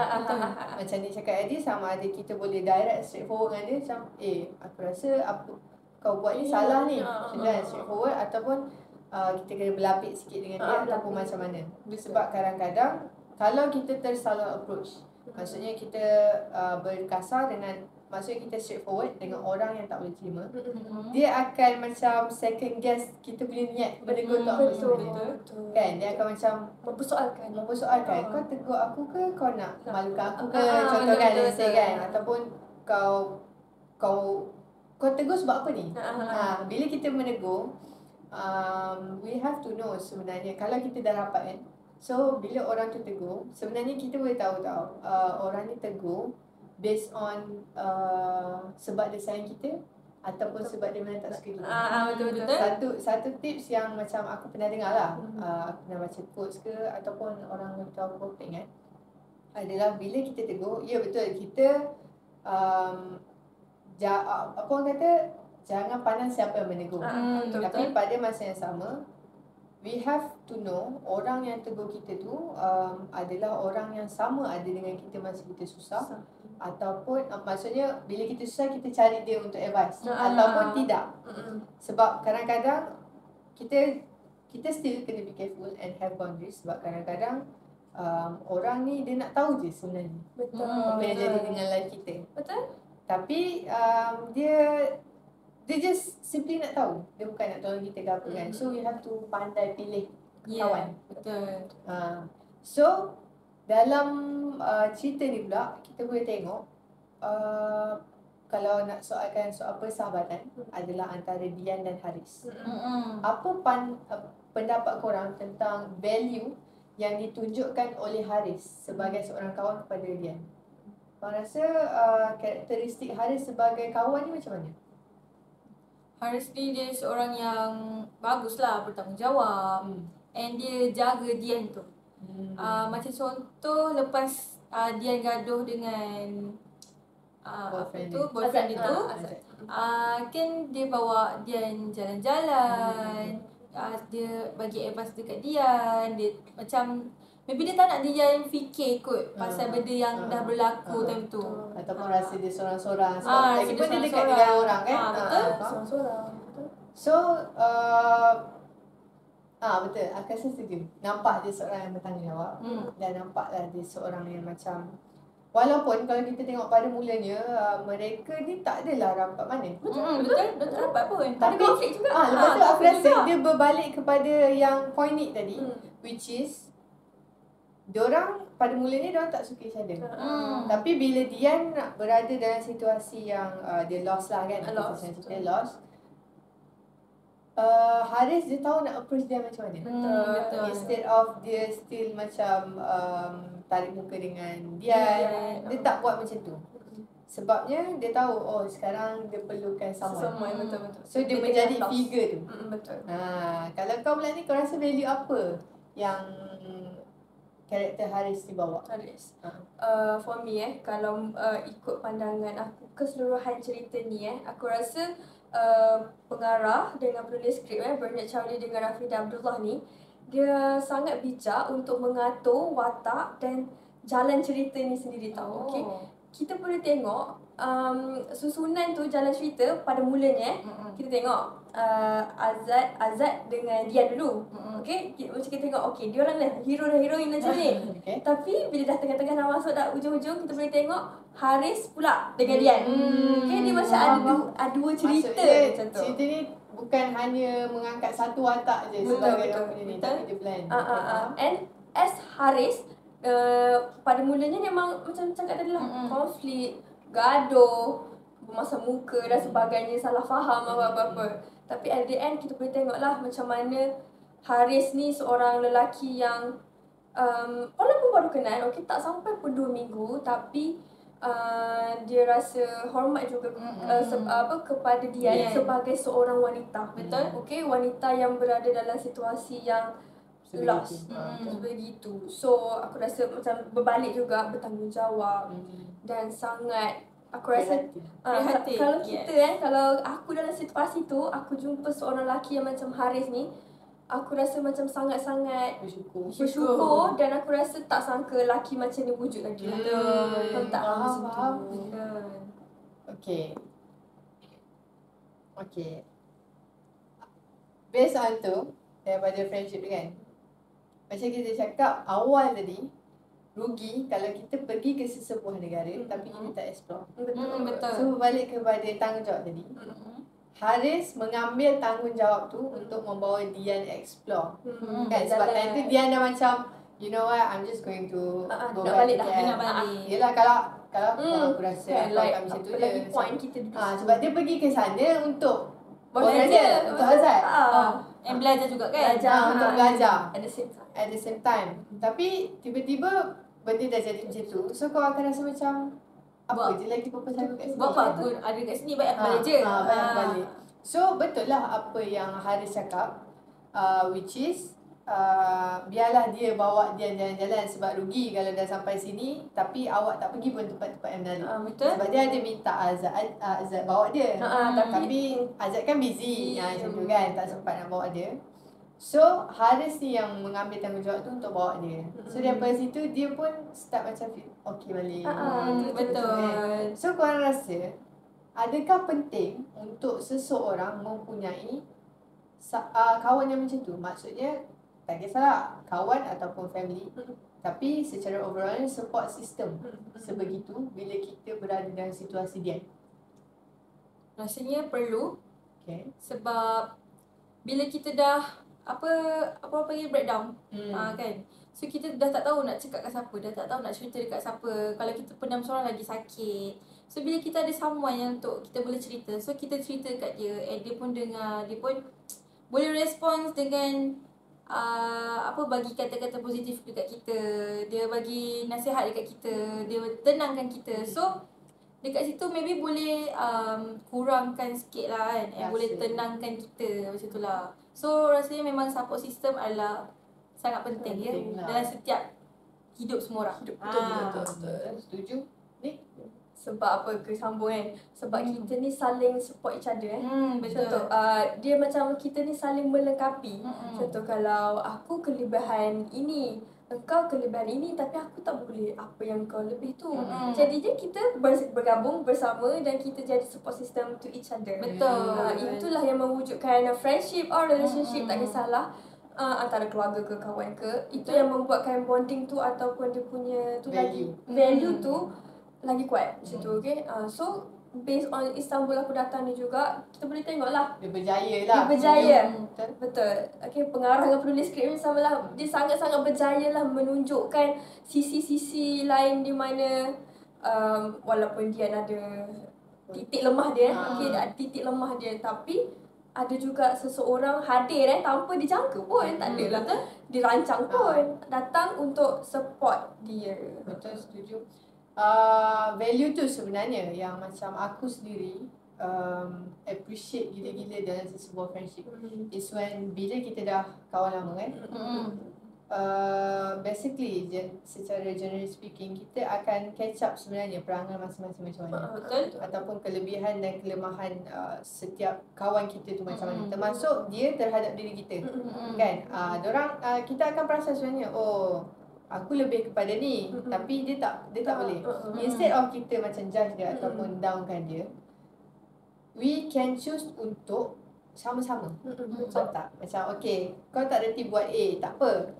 Macam dia cakap tadi, sama ada kita boleh direct straightforward dengan dia macam aku rasa apa kau buat ni salah ni, macam straightforward, ataupun kita kena berlapik sikit dengan dia ataupun macam mana. Sebab kadang-kadang kalau kita tersalah approach, maksudnya kita berkasar dengan maksudnya kita straightforward dengan orang yang tak boleh terima, dia akan macam second guess kita punya niat menegur tu apa sebenarnya. Kan dia akan macam mempersoalkan kau tegur aku ke kau nak malukan aku ke, contoh kan, let's say kan, ataupun kau tegur sebab apa ni. Bila kita menegur, we have to know sebenarnya kalau kita dah rapat kan. So bila orang tu tegur, sebenarnya kita boleh tahu orang ni tegur based on sebab dia sayang kita ataupun sebab dia memang tak suka kita. Betul. Satu tips yang macam aku pernah dengar lah, aku pernah baca quotes ke ataupun orang beritahu aku ingat, adalah bila kita tegur, ya betul, kita apa orang kata, jangan pandang siapa yang menegur. Tapi pada masa yang sama, we have to know orang yang tegur kita tu adalah orang yang sama ada dengan kita masa kita susah, ataupun maksudnya bila kita susah kita cari dia untuk advice ataupun tidak. Sebab kadang-kadang kita still kena be careful and have boundaries, sebab kadang-kadang orang ni dia nak tahu je sebenarnya apa yang jadi dengan life kita. Tapi dia just simply nak tahu. Dia bukan nak tolong kita ke apa kan. So we have to pandai pilih kawan. Betul. So dalam cerita ni pula kita boleh tengok kalau nak soal persahabatan adalah antara Dian dan Haris. Apa pendapat korang tentang value yang ditunjukkan oleh Haris sebagai seorang kawan kepada Dian? Korang rasa karakteristik Haris sebagai kawan ni macam mana? Haris ni dia seorang yang bagus lah, bertanggungjawab. And dia jaga Dian tu. Macam contoh lepas Dian gaduh dengan boyfriend dia tu, kan dia bawa Dian jalan-jalan. Dia bagi advice dekat Dian. Dia macam maybe dia tak nak Dian fikir kot pasal benda yang dah berlaku time tu. Ataupun rasa dia sorang-sorang sebab lagipun dia dekat dengan orang kan. Betul. Sorang-sorang. So betul, aku rasa setuju. Nampak dia seorang yang bertanggungjawab. Dan nampaklah dia seorang yang macam, walaupun kalau kita tengok pada mulanya mereka ni tak adalah rapat mana. Betul rapat pun. Tapi konflik juga. lepas tu aku rasa dia berbalik kepada yang point ni tadi, which is diorang pada mulanya diorang tak suka each other. Tapi bila Dian berada dalam situasi yang dia lost lah kan, dia lost, Haris dia tahu nak approach dia macam mana. Betul. Instead of dia still macam tarik muka dengan Dian, dia tak buat macam tu. Sebabnya dia tahu sekarang dia perlukan someone. Betul. So dia menjadi figure tu. Betul. Kalau kau pula ni, kau rasa value apa yang karakter Haris dibawa? Haris. For me kalau ikut pandangan aku keseluruhan cerita ni aku rasa pengarah dengan penulis skrip Bernard Chowley dengan Rafidah Abdullah ni, dia sangat bijak untuk mengatur watak dan jalan cerita ni sendiri tau. Okay? Kita boleh tengok susunan tu, jalan cerita pada mulanya kita tengok Azad dengan Dian dulu. Okay, macam kita tengok dia orang dah hero dan heroin macam ni. Tapi bila dah tengah-tengah nak masuk dah ujung-ujung, kita boleh tengok Haris pula dengan Dian. Okay, dia macam ada dua cerita macam tu. Cerita ni bukan hanya mengangkat satu watak je sebagai orang ni, tapi dia blend. And as Haris pada mulanya memang macam cakap tadi lah, konflik, gaduh, bermasam muka dan sebagainya, salah faham apa-apa. Tapi at the end kita boleh tengok lah macam mana Haris ni seorang lelaki yang walaupun baru kenal, tak sampai pun 2 minggu, tapi dia rasa hormat juga kepada dia sebagai seorang wanita. Betul. Okay, wanita yang berada dalam situasi yang lost begitu. So aku rasa macam berbalik juga, bertanggungjawab dan sangat aku rasa kalau kita kalau aku dalam situasi tu, aku jumpa seorang lelaki yang macam Haris ni, aku rasa macam sangat-sangat bersyukur dan aku rasa tak sangka lelaki macam ni wujud lagi. Tak faham. Okay. Based on tu, daripada friendship kan, macam kita cakap awal tadi, rugi kalau kita pergi ke sesebuah negara tapi kita tak explore. Betul. So balik kepada tanggungjawab tadi. Haris mengambil tanggungjawab tu untuk membawa Dian explore. Kan sebab time tu Dian dah macam, you know what, I'm just going to go nak back balik to dah, KL. nak balik. Yelah kalau aku rasa kan, aku like, akan macam tu apa je. lagi point kita Sebab dia pergi ke sana untuk Belajar. dia, untuk Azad. And belajar juga kan. Untuk belajar At the same time. at the same time. Tapi tiba-tiba benda dah jadi macam tu. So kau akan rasa macam apa je lagi purpose aku kat sini. Buat apa aku ada kat sini, baik aku balik je. Baik aku balik. So betul lah apa yang Haris cakap, which is biarlah dia bawa dia jalan-jalan sebab rugi kalau dah sampai sini tapi awak tak pergi pun tempat-tempat yang menarik. Betul. Sebab dia ada minta Azad bawa dia. Tapi Azad kan busy macam tu kan, tak sempat nak bawa dia. So Haris ni yang mengambil tanggungjawab tu untuk bawa dia. So daripada situ dia pun start macam feel okay balik. Betul. So korang rasa adakah penting untuk seseorang mempunyai kawan yang macam tu? Maksudnya tak kisahlah kawan ataupun family, tapi secara overall support system sebegitu bila kita berada dalam situasi dia. Rasanya perlu. Okay. Sebab bila kita dah apa panggil breakdown, kan. So kita dah tak tahu nak cakap kat siapa, dah tak tahu nak cerita dekat siapa. Kalau kita pendam seorang lagi sakit. So bila kita ada someone yang untuk kita boleh cerita, so kita cerita kat dia, and dia pun dengar, dia pun boleh respons dengan bagi kata-kata positif dekat kita. Dia bagi nasihat dekat kita, dia tenangkan kita. So dekat situ maybe boleh kurangkan sikit lah kan, and boleh tenangkan kita macam tu lah. So rasanya memang support system adalah sangat penting ya dalam setiap hidup semua orang. Betul. Setuju? Ni? Sebab apa kesambung kan? Sebab kita ni saling support each other Betul. Contoh, dia macam kita ni saling melengkapi. Contoh kalau aku kelebihan ini, engkau kelebihan ini, tapi aku tak boleh apa yang kau lebih tu. Jadinya kita bergabung bersama dan kita jadi support system to each other. Betul. Itulah yang mewujudkan friendship or relationship, tak kisahlah. Antara keluarga ke kawan ke, itu yang membuatkan bonding tu ataupun dia punya tu value tu lagi kuat macam tu. Okay, so based on Istanbul aku datang ni juga, kita boleh tengok lah dia berjaya lah. Dia berjaya. Betul. Okay, pengarah dengan penulis skrip ni sama lah. Dia sangat-sangat berjaya lah menunjukkan sisi-sisi lain di mana walaupun dia ada titik lemah dia, okay, ada titik lemah dia, tapi ada juga seseorang hadir tanpa dijangka pun, tak adalah dirancang pun, datang untuk support dia. Betul, setuju. Value tu sebenarnya yang macam aku sendiri appreciate gila-gila dalam sebuah friendship is when bila kita dah kawan lama kan, basically secara generally speaking kita akan catch up sebenarnya perangai masing-masing macam mana. Betul. Ataupun kelebihan dan kelemahan setiap kawan kita tu macam mana, termasuk dia terhadap diri kita. Kan kita akan perasan sebenarnya, oh aku lebih kepada ni, tapi dia tak boleh. Instead of kita macam judge dia ataupun downkan dia, we can choose untuk sama-sama. Betul tak? Macam okay, kau tak reti buat A, tak apa.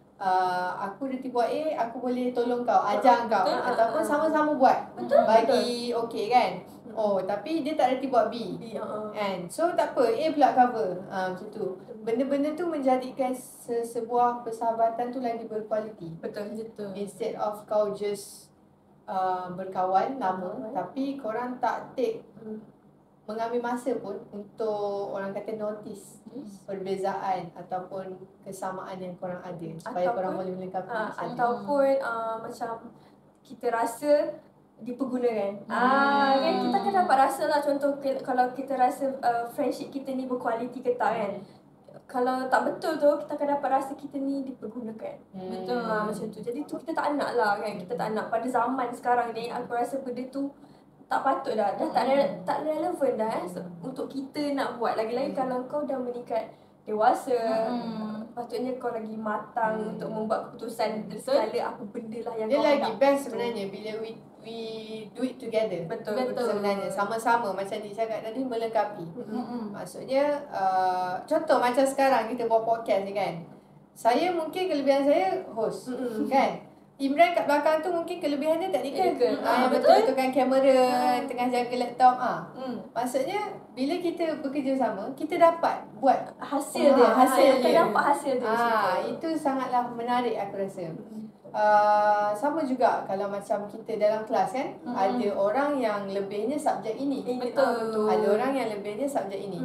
Aku reti buat A, aku boleh tolong kau, ajar kau. Ataupun sama-sama buat. Bagi okay kan? Oh, tapi dia tak reti buat B. Kan? So tak apa, A pula cover. Macam tu. Benda-benda tu menjadikan sebuah persahabatan tu lagi berkualiti. Betul. Instead of kau just berkawan lama tapi korang tak take mengambil masa pun untuk orang kata notice perbezaan ataupun kesamaan yang korang ada supaya korang boleh melengkapi ataupun macam kita rasa dipergunakan. Kan kita akan dapat rasa lah, contoh kalau kita rasa friendship kita ni berkualiti ke tak kan. Kalau tak betul tu, kita akan dapat rasa kita ni dipergunakan. Betul. Macam tu. Jadi tu kita tak nak lah kan. Kita tak nak. Pada zaman sekarang ni, aku rasa benda tu tak patut dah. Dah tak relevan dah untuk kita nak buat. Lagi-lagi kalau kau dah meningkat dewasa, patutnya kau lagi matang untuk membuat keputusan segala apa benda lah yang dia kau lagi nak. best sebenarnya bila we do it together. Betul. Sebenarnya sama-sama macam Dik cakap tadi, melengkapi. Maksudnya contoh macam sekarang kita buat podcast ni kan, saya mungkin kelebihan saya host kan, Imran kat belakang tu mungkin kelebihan dia teknikal. Teknikal. Yang betul-betulkan kamera, tengah jaga laptop. Maksudnya bila kita bekerja sama, kita dapat buat Hasil dia. hasil Kita dia. dapat hasil dia. Itu sangatlah menarik aku rasa. Sama juga kalau macam kita dalam kelas kan, ada orang yang lebihnya subjek ini. Betul. Ada orang yang lebihnya subjek ini.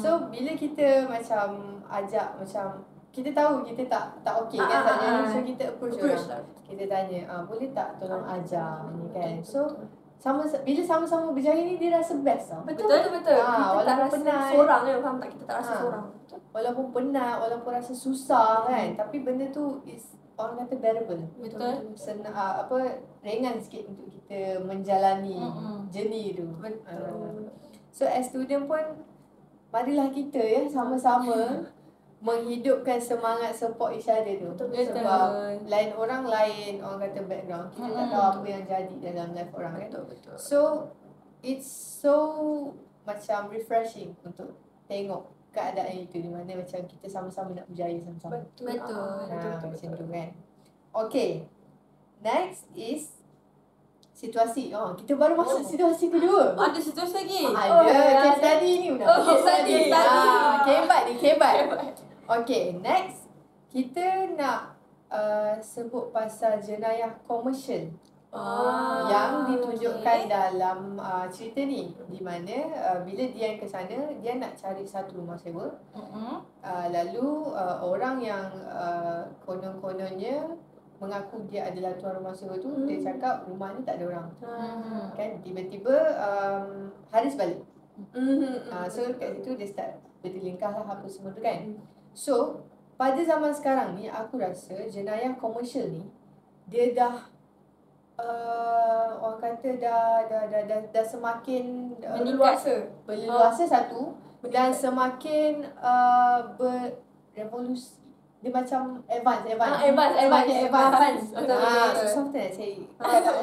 So bila kita macam ajak macam kita tahu kita tak okey kan subjek ni, so kita approach orang. Kita tanya, boleh tak tolong ajar ni kan. So bila sama-sama berjaya ni dia rasa best tau. Betul. Kita tak walaupun rasa penat, seorang kan, faham tak? Kita tak rasa seorang. walaupun penat, walaupun rasa susah kan, tapi benda tu is orang kata bearable. Betul. Ringan sikit untuk kita menjalani journey tu. Betul. So as student pun marilah kita ya sama-sama menghidupkan semangat support each other tu. Betul. Sebab lain orang kata background. Kita tak tahu apa yang jadi dalam life orang kan. Betul. So it's so macam refreshing untuk tengok keadaan itu di mana macam kita sama-sama nak berjaya sama-sama. Betul. Macam tu kan. Okay. Next is situasi. Kita baru masuk situasi kedua. Ada situasi lagi? Ada case study ni pun. Case study. Kebat ni, kebat. Okay, next kita nak sebut pasal jenayah komersial yang ditunjukkan dalam cerita ni, di mana bila Dian ke sana, dia nak cari satu rumah sewa. Lalu orang yang konon-kononnya mengaku dia adalah tuan rumah sewa tu, dia cakap rumah ni tak ada orang. Kan tiba-tiba Haris balik. So kat situ dia start bertelingkah lah apa semua tu kan. So pada zaman sekarang ni aku rasa jenayah komersial ni dia dah orang kata dah semakin berleluasa satu, dan semakin berevolusi. Dia macam advance. Susah betul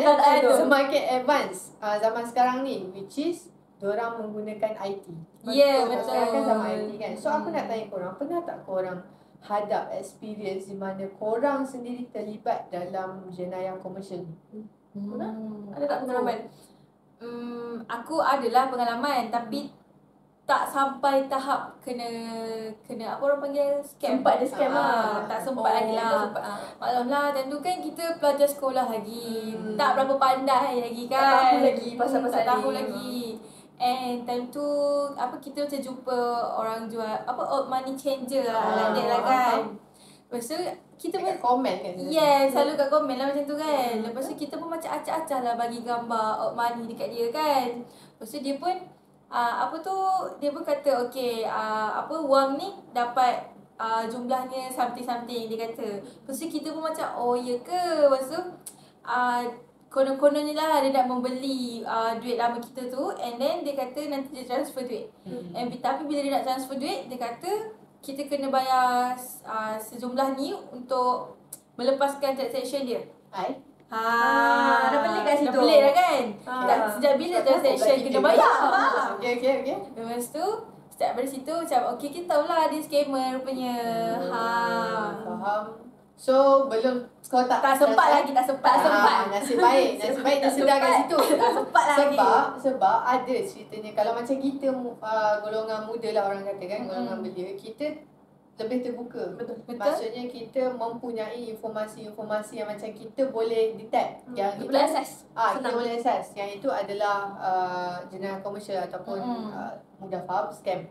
nak cari. Semakin advance zaman sekarang ni, which is diorang menggunakan IT. Betul. Sekarang kan zaman IT kan. So aku nak tanya korang, pernah tak korang hadap experience di mana korang sendiri terlibat dalam jenayah komersial ni? Ada tak pengalaman? Aku adalah pengalaman, tapi tak sampai tahap kena apa orang panggil scam. Sempat dia scam tak sempat lagi lah. Maklumlah, tentu kan kita pelajar sekolah lagi, tak berapa pandai lagi kan. Tak tahu lagi pasal-pasal tak tahu ni. lagi. And time tu kita macam jumpa orang jual old money changer lah, like that lah kan. Lepas tu kita pun komen kan. selalu kat komen lah macam tu kan. Lepas tu kita pun macam acah-acah lah bagi gambar old money dekat dia kan. Lepas tu dia pun dia pun kata okay, wang ni dapat jumlahnya something dia kata. Lepas tu kita pun macam oh ya ke. Lepas tu konon-kononnya lah dia nak membeli duit lama kita tu, and then dia kata nanti dia transfer duit. Tapi bila dia nak transfer duit, dia kata kita kena bayar sejumlah ni untuk melepaskan transaction dia. Dah pelik kat situ. Dah pelik dah kan. Sejak bila transaction kena bayar? Okay. Lepas tu start dari situ macam okay, kita tahulah dia scammer rupanya. Faham. So belum kau tak sempat lagi. Nasib baik dia sedar kat situ. Tak sempat lagi. Sebab ada ceritanya, kalau macam kita golongan muda lah orang kata kan, golongan belia, kita lebih terbuka. Betul. Maksudnya kita mempunyai informasi-informasi yang macam kita boleh detect, yang Kita boleh access. kita boleh access. Yang itu adalah jenayah komersial ataupun mudah faham scam.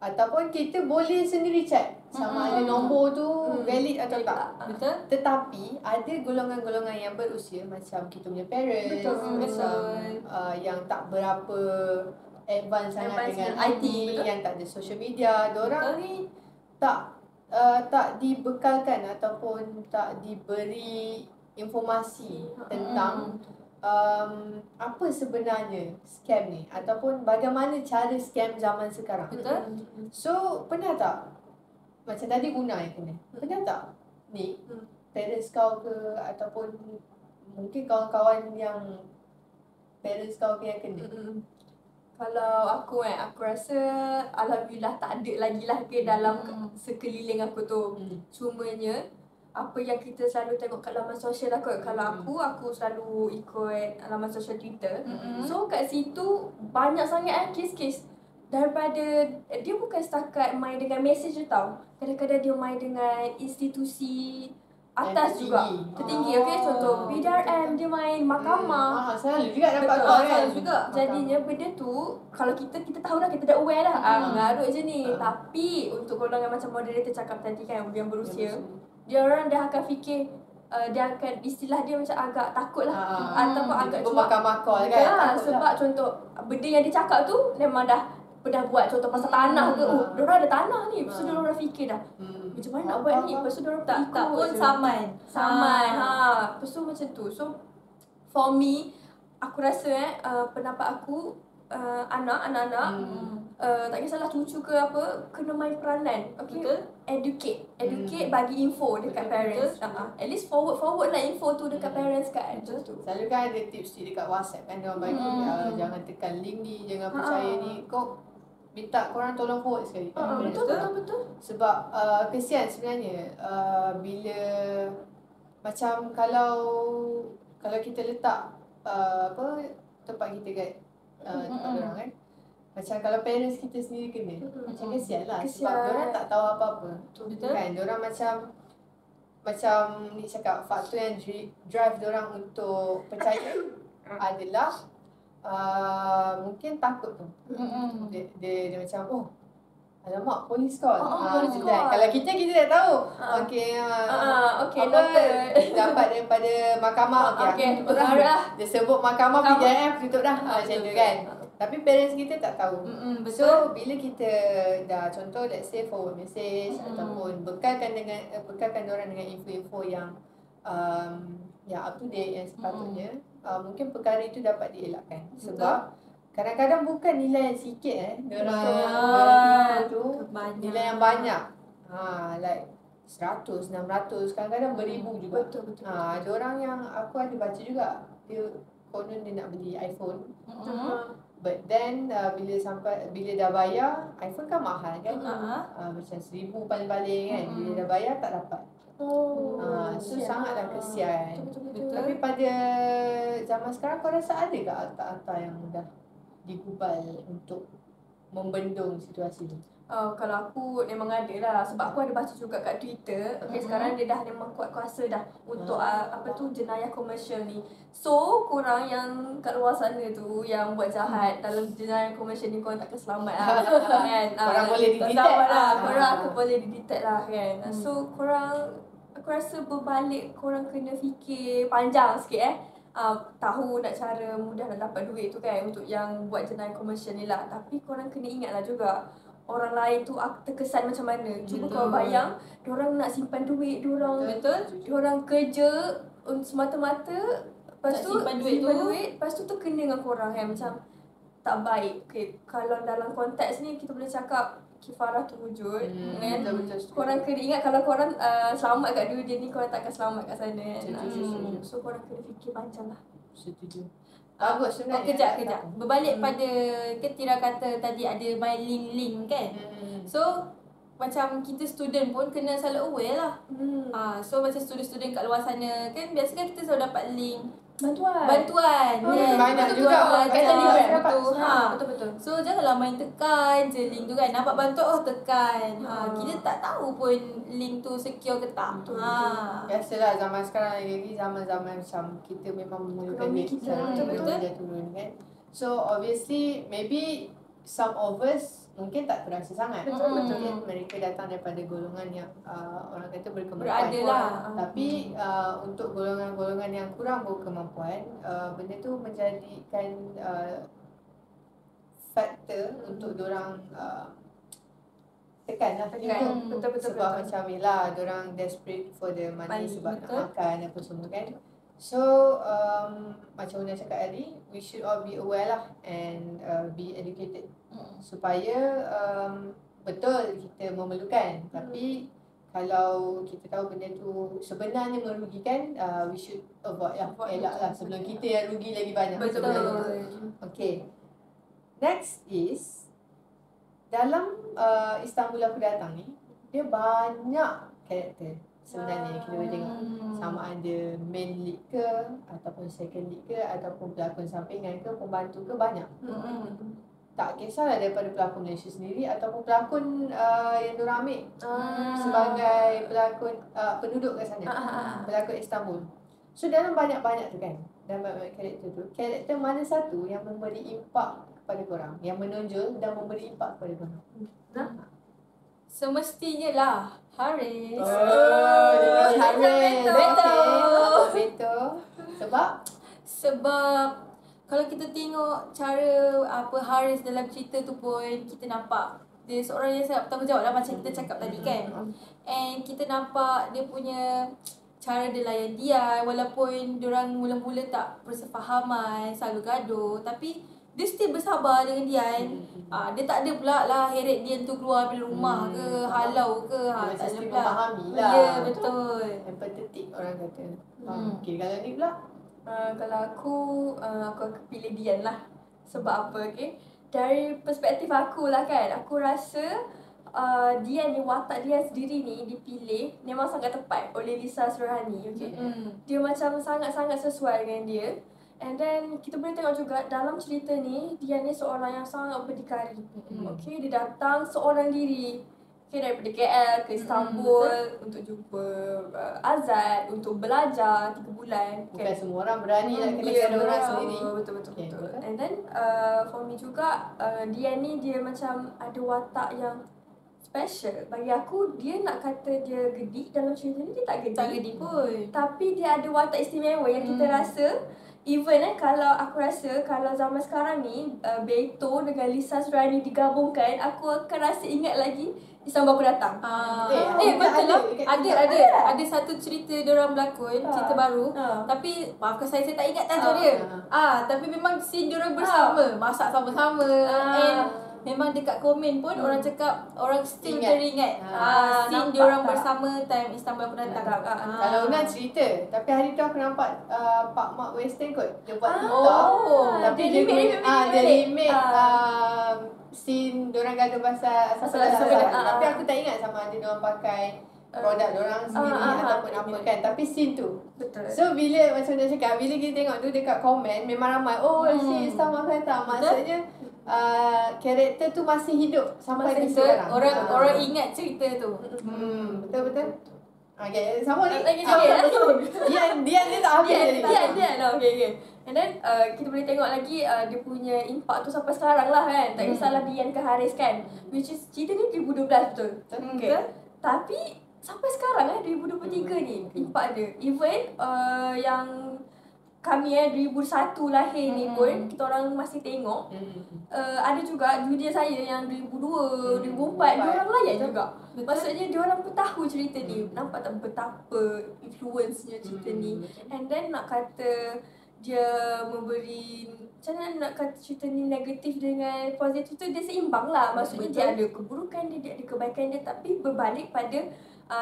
Ataupun kita boleh sendiri check sama ada nombor tu valid atau tak. Betul. Tetapi ada golongan-golongan yang berusia macam kita punya parents, macam yang tak berapa advance sangat dengan IT, yang tak ada social media. Diorang ni tak dibekalkan ataupun tak diberi informasi tentang apa sebenarnya scam ni ataupun bagaimana cara scam zaman sekarang. Betul. So pernah tak macam tadi Guna yang kena, pernah tak ni parents kau ke ataupun mungkin kawan-kawan yang parents kau ke yang kena? Kalau aku rasa alhamdulillah tak ada lagi lah ke dalam sekeliling aku tu. Cumanya apa yang kita selalu tengok kat laman sosial lah kot. Kalau aku selalu ikut laman sosial Twitter. So kat situ banyak sangat kes-kes daripada dia bukan setakat main dengan mesej je tau. Kadang-kadang dia main dengan institusi atas juga, tertinggi. Okay, contoh BDRM, dia main mahkamah. Selalu juga dapat Betul, call kan. selalu juga. Jadinya benda tu kalau kita tahu dah, kita dah aware dah. Ngarut je ni. Tapi untuk golongan macam moderator cakap tadi kan, yang berusia, dia orang dah akan fikir dia akan, istilah dia macam agak takut lah, ataupun agak cuba mahkamah call kan. sebab contoh benda yang dia cakap tu memang dah buat, contoh pasal tanah ke, diorang ada tanah ni, lepas tu diorang dah fikir dah macam mana nak buat ni, lepas tu diorang tak pun saman. Lepas tu macam tu. So for me, aku rasa pendapat aku, anak-anak tak kisahlah cucu ke apa, kena main peranan. Okay? Betul. Educate, bagi info dekat parents. At least forward lah info tu dekat parents kan. Macam tu. Selalu kan ada tips dekat WhatsApp kan, dia orang bagi jangan tekan link ni, jangan percaya ni. Kau minta korang tolong forward sekali. Betul. Sebab kesian sebenarnya bila macam kalau kita letak tempat kita kat tempat orang kan. Macam kalau parents kita sendiri kena, macam kesian lah. Sebab diorang tak tahu apa-apa. Betul. Kan, diorang macam ni cakap, faktor yang drive diorang untuk percaya adalah mungkin takut tu. Dia macam, alamak, polis call. Polis call. Kalau kita tak tahu. Okay, dapat daripada mahkamah. Okay, tutup dah. Dia sebut mahkamah PDRM, tutup dah. Macam tu kan. Tapi parents kita tak tahu. Betul. So bila kita dah contoh let's say forward message ataupun bekalkan diorang dengan info-info yang up to date, yang sepatutnya, mungkin perkara itu dapat dielakkan. Sebab kadang-kadang bukan nilai yang sikit diorang tu, nilai yang banyak. Like 100, 600, kadang-kadang beribu juga. Betul. Ada orang yang aku ada baca juga, dia konon dia nak beli iPhone. But then bila dah bayar, iPhone kan mahal kan. Macam 1,000 paling-paling kan. Bila dah bayar tak dapat. So sangatlah kesian. Betul. Tapi pada zaman sekarang, kau rasa ada ke akta-akta yang dah digubal untuk membendung situasi ni? Kalau aku memang ada lah, sebab aku ada baca juga kat Twitter. Okay, sekarang dia dah memang kuat kuasa dah untuk jenayah komersial ni. So korang yang kat luar sana tu yang buat jahat dalam jenayah komersial ni, korang takkan selamat lah kan. Korang boleh di-detect lah. Korang boleh di-detect lah kan. So korang, aku rasa berbalik, korang kena fikir panjang sikit tahu nak cara mudah nak dapat duit tu kan, untuk yang buat jenayah komersial ni lah. Tapi korang kena ingat lah juga, orang lain tu terkesan macam mana. Cuba kau bayang, diorang nak simpan duit diorang. Diorang kerja semata-mata, lepas tu simpan duit, lepas tu kena dengan korang kan. Macam tak baik. Okay, kalau dalam konteks ni kita boleh cakap kifarah terwujud kan. Korang kena ingat, kalau korang selamat kat dunia ni, korang takkan selamat kat sana kan. So korang kena fikir panjang lah. Setuju. Bagus sebenarnya. Kejap. Berbalik pada Tira kata tadi ada main link-link kan. So macam kita student pun kena selalu aware lah. So macam student-student kat luar sana kan, biasa kan kita selalu dapat link bantuan banyak juga kat Telegram tu. Betul. So janganlah main tekan je link tu kan. Nampak bantuan, tekan. Kita tak tahu pun link tu secure ke tak. Biasalah zaman sekarang lagi zaman-zaman macam kita memang memerlukan duit kita. Dia turun kan. So obviously maybe some of us mungkin tak terasa sangat. Mungkin mereka datang daripada golongan yang orang kata berkemampuan. Berada lah. Tapi untuk golongan-golongan yang kurang berkemampuan, benda tu menjadikan faktor untuk diorang tekan lah. Betul. Sebab macam yelah, diorang desperate for the money sebab nak makan apa semua kan. So macam Una cakap tadi, we should all be aware lah and be educated supaya betul kita memerlukan, tapi kalau kita tahu benda tu sebenarnya merugikan, we should avoid lah, elak lah sebelum kita yang rugi lagi banyak. Betul. Okay, next is dalam Istanbul aku datang ni, dia banyak karakter. sebenarnya kita boleh tengok. Sama ada main lead ke, ataupun second lead ke, ataupun pelakon sampingan ke, pembantu ke, banyak. Tak kisahlah daripada pelakon Malaysia sendiri ataupun pelakon yang diorang ambil sebagai pelakon penduduk kat sana. Pelakon Istanbul. So dalam banyak-banyak tu kan, dalam banyak karakter tu, karakter mana satu yang memberi impak kepada korang, yang menonjol dan memberi impak kepada korang? Semestinya lah Haris. Dengan Haris. Betul. Betul. Sebab kalau kita tengok cara apa Haris dalam cerita tu pun, kita nampak dia seorang yang sangat bertanggungjawab lah, macam kita cakap tadi kan. And kita nampak dia punya cara dia layan Dian, walaupun diorang mula-mula tak bersefahaman, selalu gaduh, tapi dia still bersabar dengan Dian. Dia tak ada pula lah heret Dian tu keluar dari rumah ke, halau ke. dia Tak ada mesti pula. memahami lah. Ya, betul. Empathetic orang kata. Okay, kalau ni pula? Kalau aku akan pilih Dian lah. Sebab apa, okay? Dari perspektif aku lah kan, aku rasa Dian ni, watak Dian sendiri ni dipilih memang sangat tepat oleh Lisa Surhani, okay? Dia macam sangat-sangat sesuai dengan dia. And then kita boleh tengok juga dalam cerita ni, Dian ni seorang yang sangat berdikari. Okay, dia datang seorang diri. Okay, daripada KL ke Istanbul untuk jumpa Azad, untuk belajar 3 bulan. Bukan semua orang berani nak kena orang sendiri. Betul. And then for me juga, Dian ni dia macam ada watak yang special. Bagi aku, dia nak kata dia gedik dalam cerita ni, dia tak gedik. Tak gedik pun. Tapi dia ada watak istimewa yang kita rasa. Even kalau aku rasa kalau zaman sekarang ni Beto dengan Lisa Surhani digabungkan, aku akan rasa ingat lagi Istanbul Aku Datang. Betul lah. Ada satu cerita diorang berlakon, cerita baru. Tapi maafkan saya tak ingat tajuk dia. Tapi memang scene diorang bersama, masak sama-sama. And memang dekat komen pun orang cakap orang still teringat scene diorang bersama time Istanbul Aku Datang. Kalau nak cerita, tapi hari tu aku nampak Pak Mak Western kot, dia buat TikTok. Tapi dia remake scene diorang gaduh pasal asal. Tapi aku tak ingat sama ada diorang pakai produk diorang sendiri ataupun apa kan. Tapi scene tu. Betul. So bila macam dia cakap, bila kita tengok tu dekat komen memang ramai, si Istanbul Aku Datang. Maksudnya karakter tu masih hidup sampai ke sekarang. Orang ingat cerita tu. Betul. Okay, sama ni. Dia tak habis. Dia lah. Okay. And then kita boleh tengok lagi dia punya impak tu sampai sekarang lah kan. Tak kisahlah Dian ke Haris kan. Which is cerita ni 2012 betul. Okay. Tapi sampai sekarang 2023 ni impak dia. Even yang kami 2001 lahir ni pun kita orang masih tengok. Ada juga junior saya yang 2002, 2004 diorang layan juga. Maksudnya diorang pun tahu cerita ni. Nampak tak betapa influence-nya cerita ni. And then nak kata dia memberi, macam mana nak kata cerita ni negatif dengan positif tu, dia seimbang lah. Maksudnya dia ada keburukan dia ada kebaikan dia, tapi berbalik pada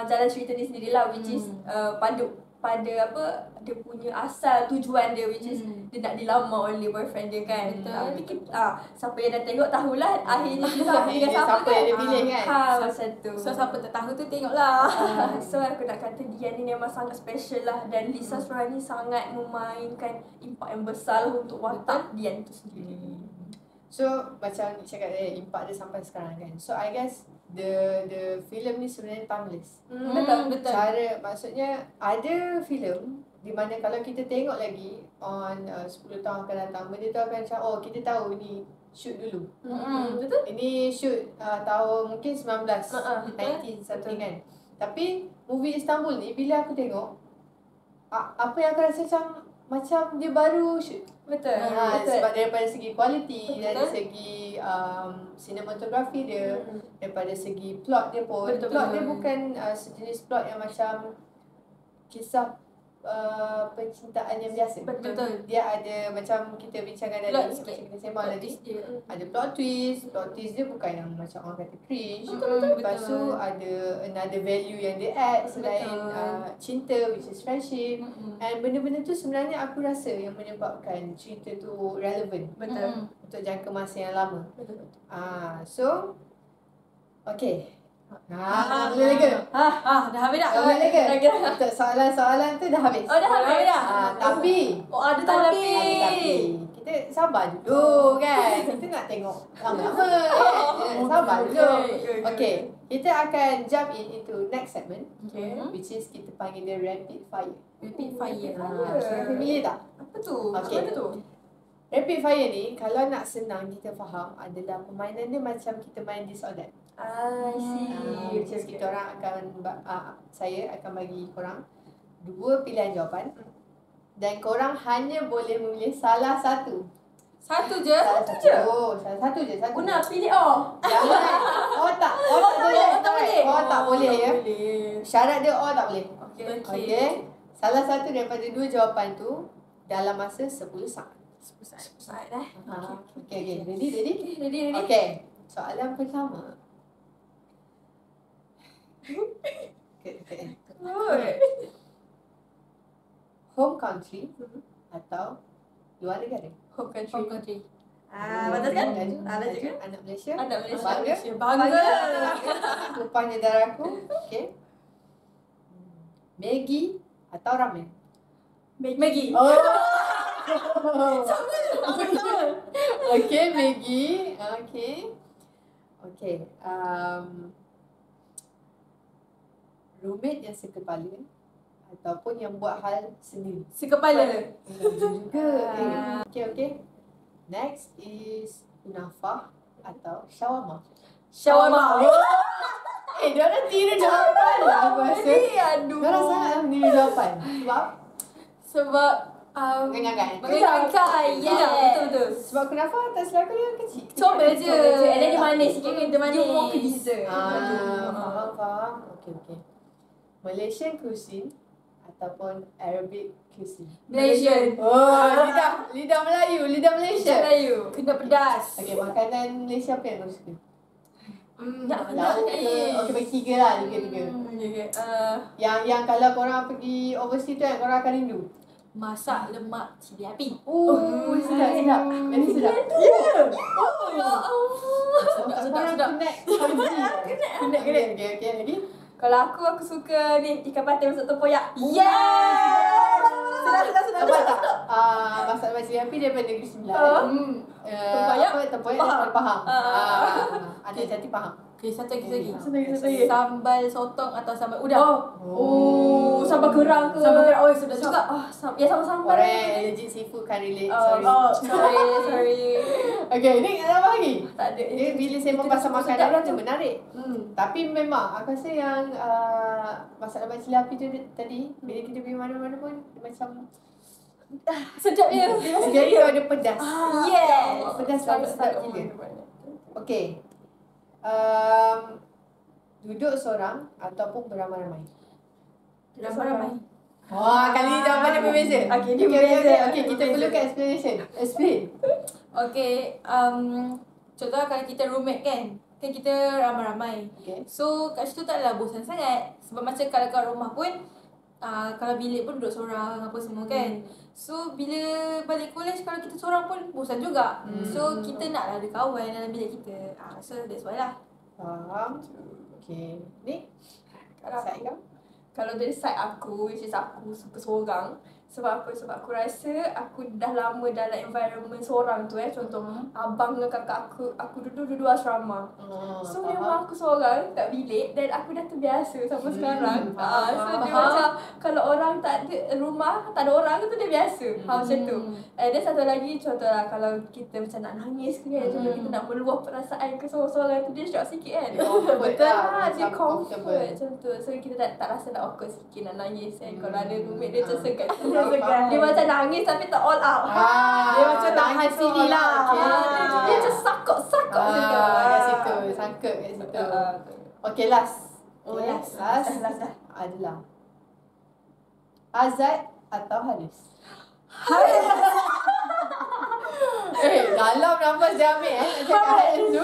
jalan cerita ni sendirilah, which is pada apa dia punya asal tujuan dia, which is dia nak dilamar oleh boyfriend dia kan. Tapi kita siapa yang dah tengok tahulah akhirnya dia dengan siapa yang dia pilih kan. Macam tu. So siapa tak tahu tu tengoklah. So aku nak kata Dian ni memang sangat special lah, dan Lisa Surhani sangat memainkan impak yang besar untuk watak Dian tu sendiri. So macam ni cakap impak dia sampai sekarang kan. So I guess the film ni sebenarnya timeless. Betul. Cara maksudnya ada filem di mana kalau kita tengok lagi on 10 tahun akan datang, benda tu akan macam kita tahu ni shoot dulu. Betul. Ini shoot tahun mungkin 19 19 something kan. Tapi movie Istanbul ni bila aku tengok apa yang aku rasa macam dia baru shoot. Betul. Sebab daripada segi kualiti, dari segi cinematography dia, daripada segi plot dia pun. Plot dia bukan sejenis plot yang macam kisah percintaan yang biasa. Betul. Dia ada macam kita bincangkan tadi, macam kita sembang tadi. Ada plot twist dia bukan yang macam orang kata cringe. Lepas tu ada another value yang dia add selain cinta, which is friendship. And benda-benda tu sebenarnya aku rasa yang menyebabkan cerita tu relevant. Betul. Untuk jangka masa yang lama. So okay, Boleh lega? Dah habis dah. Boleh lega? Lagi dah. Untuk soalan-soalan tu dah habis. Oh, dah habis dah. Tapi Ada ada tapi. Kita sabar dulu kan. Kita nak tengok lama-lama kan. Sabar dulu. Okay. Kita akan jump into next segment. Okay. Which is kita panggil dia rapid fire. Rapid fire. Familiar tak? Apa tu? Okay. Apa tu? Rapid fire ni kalau nak senang kita faham adalah permainan dia macam kita main this or that. I see. Which is kita orang akan saya akan bagi korang 2 pilihan jawapan dan korang hanya boleh memilih salah satu. Satu je. Salah je? Salah satu je. Satu. Guna pilih oh. Jangan. Tak boleh. tak boleh. Tak boleh ya. Boleh. Syarat dia tak boleh. Okay. Okey. Salah satu daripada 2 jawapan tu dalam masa 10 saat. Saat dah. Okey. Ready? Ready. Okey. Soalan pertama. Okay. Home country atau luar negara? Home country. Home country. Betul kan? Laju. juga. Anak Malaysia. Anak Malaysia. Bangga. Bangga. Rupanya darahku. Okey. Maggi atau ramen? Maggi. Oh. Okey, Maggi. Okey. Roommate yang sekepala ataupun yang buat hal sendiri? Sekepala. Juga. Okey. Next is kunafah atau shawarma? Shawarma. Diorang tiru jawapan lah aku rasa. Aduh. Diorang sangat tiru jawapan. Sebab Mengangan. Mengangan. Ya, betul. Sebab kunafah tak silap aku dia kecil. Comel je. And then dia manis sikit kan. Dia manis. Dia more ke dessert. Faham. Okey. Malaysian cuisine ataupun Arabic cuisine? Malaysian. Oh, lidah Melayu, lidah Malaysia. Melayu. Kena pedas. Okey, makanan Malaysia apa yang kau suka? Nak Okey, bagi 3 lah, 3. Okay. Yang kalau korang pergi overseas tu kan, korang akan rindu. Masak lemak cili api. Sedap. Lagi sedap. Ya Allah. Sedap. Connect. Okey, lagi. Kalau aku suka ni ikan patin masuk tempoyak. Yes. Sedap. Nampak tak? Masak lemak cili api daripada Negeri Sembilan. Tempoyak? Tempoyak daripada Pahang. Anak cantik Pahang. Okay, satu lagi. Satu lagi. Sambal sotong atau sambal udang. Sambal kerang ke? Sambal kerang. Oh, sedap juga. Ya sama-sama. Orang yang allergic seafood can relate. Sorry. Okay, ni apa lagi? Tak ada. Dia bila sembang pasal makanan tu menarik. Tapi memang aku rasa yang masak lemak cili api tu tadi bila kita pergi mana-mana pun dia macam Sedap je. jadi dia ada pedas. Yes. Pedas sangat sedap gila. Okay. Duduk seorang ataupun beramai-ramai? Ramai-ramai. Wah, kali ni jawapan dia berbeza. Okay, dia berbeza. Okay, kita perlukan explanation. Explain. Okay, contoh kalau kita roommate kan kita ramai-ramai. Okay. So kat situ taklah bosan sangat. Sebab macam kalau kat rumah pun kalau bilik pun duduk seorang apa semua kan. So bila balik college kalau kita seorang pun bosan juga. So kita naklah ada kawan dalam bilik kita. So that's why lah. Faham. Okay. Ni? Side kau? Kalau dari side aku, which is aku suka seorang. Sebab apa? Sebab aku rasa aku dah lama dalam environment seorang tu Contoh abang dengan kakak aku duduk asrama. So memang aku seorang kat bilik dan aku dah terbiasa sampai sekarang. So dia macam kalau orang tak ada rumah, tak ada orang tu dia biasa. Macam tu. And then satu lagi contohlah kalau kita macam nak nangis ke kan, contoh kita nak meluah perasaan ke seorang tu dia shock sikit kan. Betul lah, dia comfort macam tu. So kita tak rasa nak awkward sikit nak nangis kan. Kalau ada roommate dia macam segan. Dia macam nangis tapi tak all out. Dia macam tahan sini lah. Dia macam sakut kat situ. Sangkut kat situ. Okay, last. Last dah. Adalah Azad atau Haris? Dalam nafas dia ambil nak cakap Haris tu.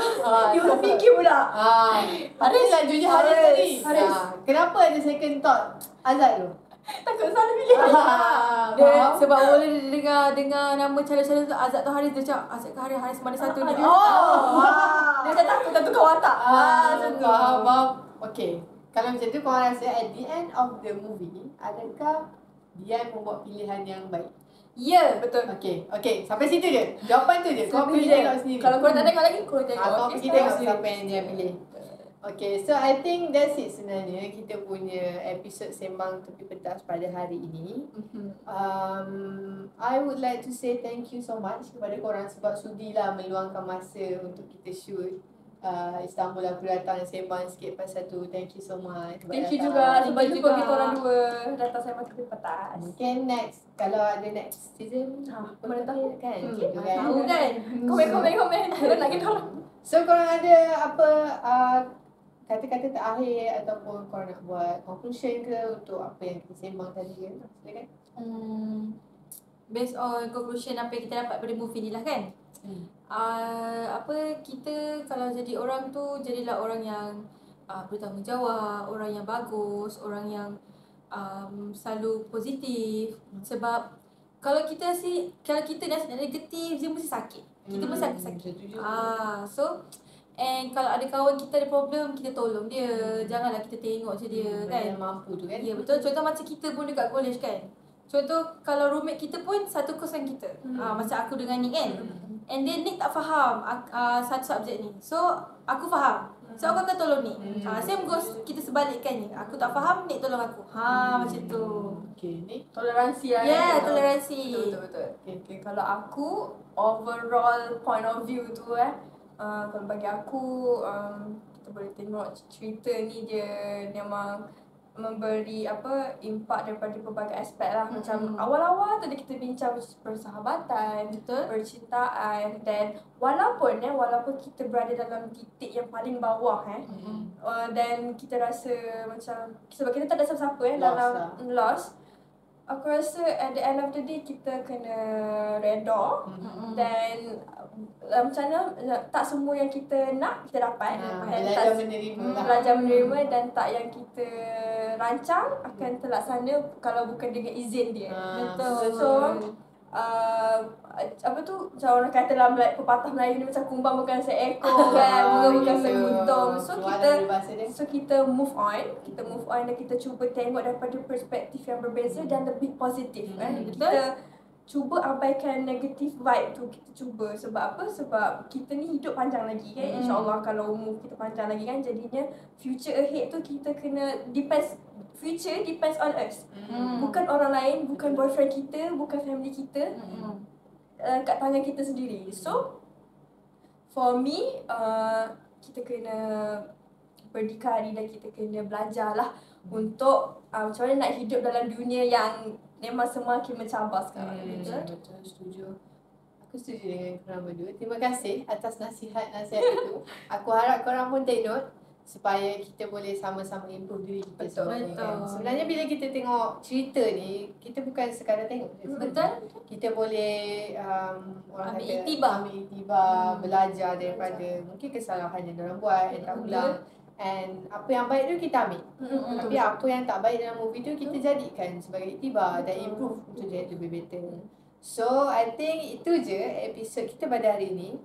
Dia fikir pula. Haris lah jujur Haris tadi. Haris. Kenapa ada second thought Azad tu? Takut salah pilih. Dia sebab boleh dengar nama calon-calon tu Azad Toharis, dia cakap Azad Toharis Haris mana satu ni. Dia dah takut tak tukar watak. Macam tu. Faham. Okay. Kalau macam tu korang rasa at the end of the movie, adakah dia membuat pilihan yang baik? Ya, betul. Okay. Sampai situ je. Jawapan tu je. Kau pergi tengok sendiri. Kalau korang tak tengok lagi, korang tengok. Kau pergi tengok siapa yang dia pilih. Okay, so I think that's it sebenarnya kita punya episod Sembang Tepi Pentas pada hari ini. I would like to say thank you so much kepada korang sebab sudilah meluangkan masa untuk kita shoot. Istanbul aku datang sembang sikit pasal tu. Thank you so much. Thank you juga sebab jumpa kita orang dua datang Sembang Tepi Pentas. Mungkin next, kalau ada next season, mana tahu kan? Tahu kan? Komen. Kita nak kita orang. So korang ada apa kata-kata terakhir ataupun korang nak buat conclusion ke untuk apa yang kita sembang tadi ke? Silakan. Based on conclusion apa yang kita dapat pada movie ni lah kan. Kita kalau jadi orang tu, jadilah orang yang bertanggungjawab, orang yang bagus, orang yang selalu positif. Sebab kalau kita dah negatif, dia mesti sakit. Kita mesti akan sakit. So and kalau ada kawan kita ada problem, kita tolong dia. Janganlah kita tengok je dia kan. Yang mampu tu kan. Ya betul. Contoh macam kita pun dekat college kan. Contoh kalau roommate kita pun satu kos dengan kita. Macam aku dengan Nick kan. And then Nick tak faham satu subjek ni. So aku faham. So aku akan tolong Nick. Same goes kita sebalikkan ni. Aku tak faham, Nick tolong aku. Macam tu. Okay, Nick. Toleransi lah. Yeah, toleransi. Betul. Okay. Kalau aku overall point of view tu kalau bagi aku kita boleh tengok cerita ni dia memang memberi impak daripada pelbagai aspek lah. Macam awal-awal tadi kita bincang persahabatan, Betul. percintaan, dan walaupun kita berada dalam titik yang paling bawah dan kita rasa macam sebab kita tak ada siapa-siapa dalam lost. Aku rasa at the end of the day kita kena reda dan macam mana tak semua yang kita nak kita dapat. Belajar menerima lah. Belajar menerima dan tak yang kita rancang akan terlaksana kalau bukan dengan izin dia. Betul. So macam orang kata dalam pepatah Melayu ni macam kumbang bukan seekor kan, bunga bukan sekuntum. So kita move on dan kita cuba tengok daripada perspektif yang berbeza dan lebih positif Kita cuba abaikan negative vibe tu. Kita cuba sebab apa? Sebab kita ni hidup panjang lagi kan. InsyaAllah kalau umur kita panjang lagi kan, jadinya future ahead tu kita kena future depends on us. Bukan orang lain, bukan boyfriend kita, bukan family kita. Kat tangan kita sendiri. So for me kita kena berdikari dan kita kena belajar lah untuk macam mana nak hidup dalam dunia yang memang semakin mencabar sekarang. Betul, setuju. Aku setuju dengan korang berdua. Terima kasih atas nasihat-nasihat itu. Aku harap korang pun take note supaya kita boleh sama-sama improve diri kita semua. Kan? Sebenarnya bila kita tengok cerita ni, kita bukan sekadar tengok. Betul. Kita boleh orang ambil kata iktibar, belajar daripada mungkin kesalahan yang diorang buat yang tak ulang. And apa yang baik tu kita ambil. Tapi apa yang tak baik dalam movie tu kita jadikan sebagai iktibar dan improve untuk jadi lebih better. So I think itu je episod kita pada hari ni.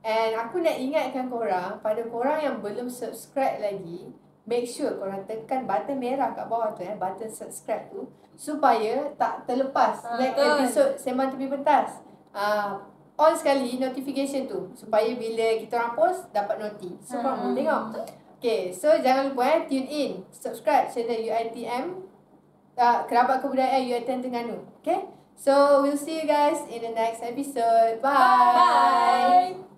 And aku nak ingatkan korang, pada korang yang belum subscribe lagi, make sure korang tekan button merah kat bawah tu button subscribe tu supaya tak terlepas next episod Sembang Tepi Pentas. On sekali notification tu supaya bila kita orang post dapat noti. So korang boleh tengok. Okay, so jangan lupa tune in, subscribe channel UiTM, Kerabat Kebudayaan UiTM Terengganu. Okay, so we'll see you guys in the next episode. Bye.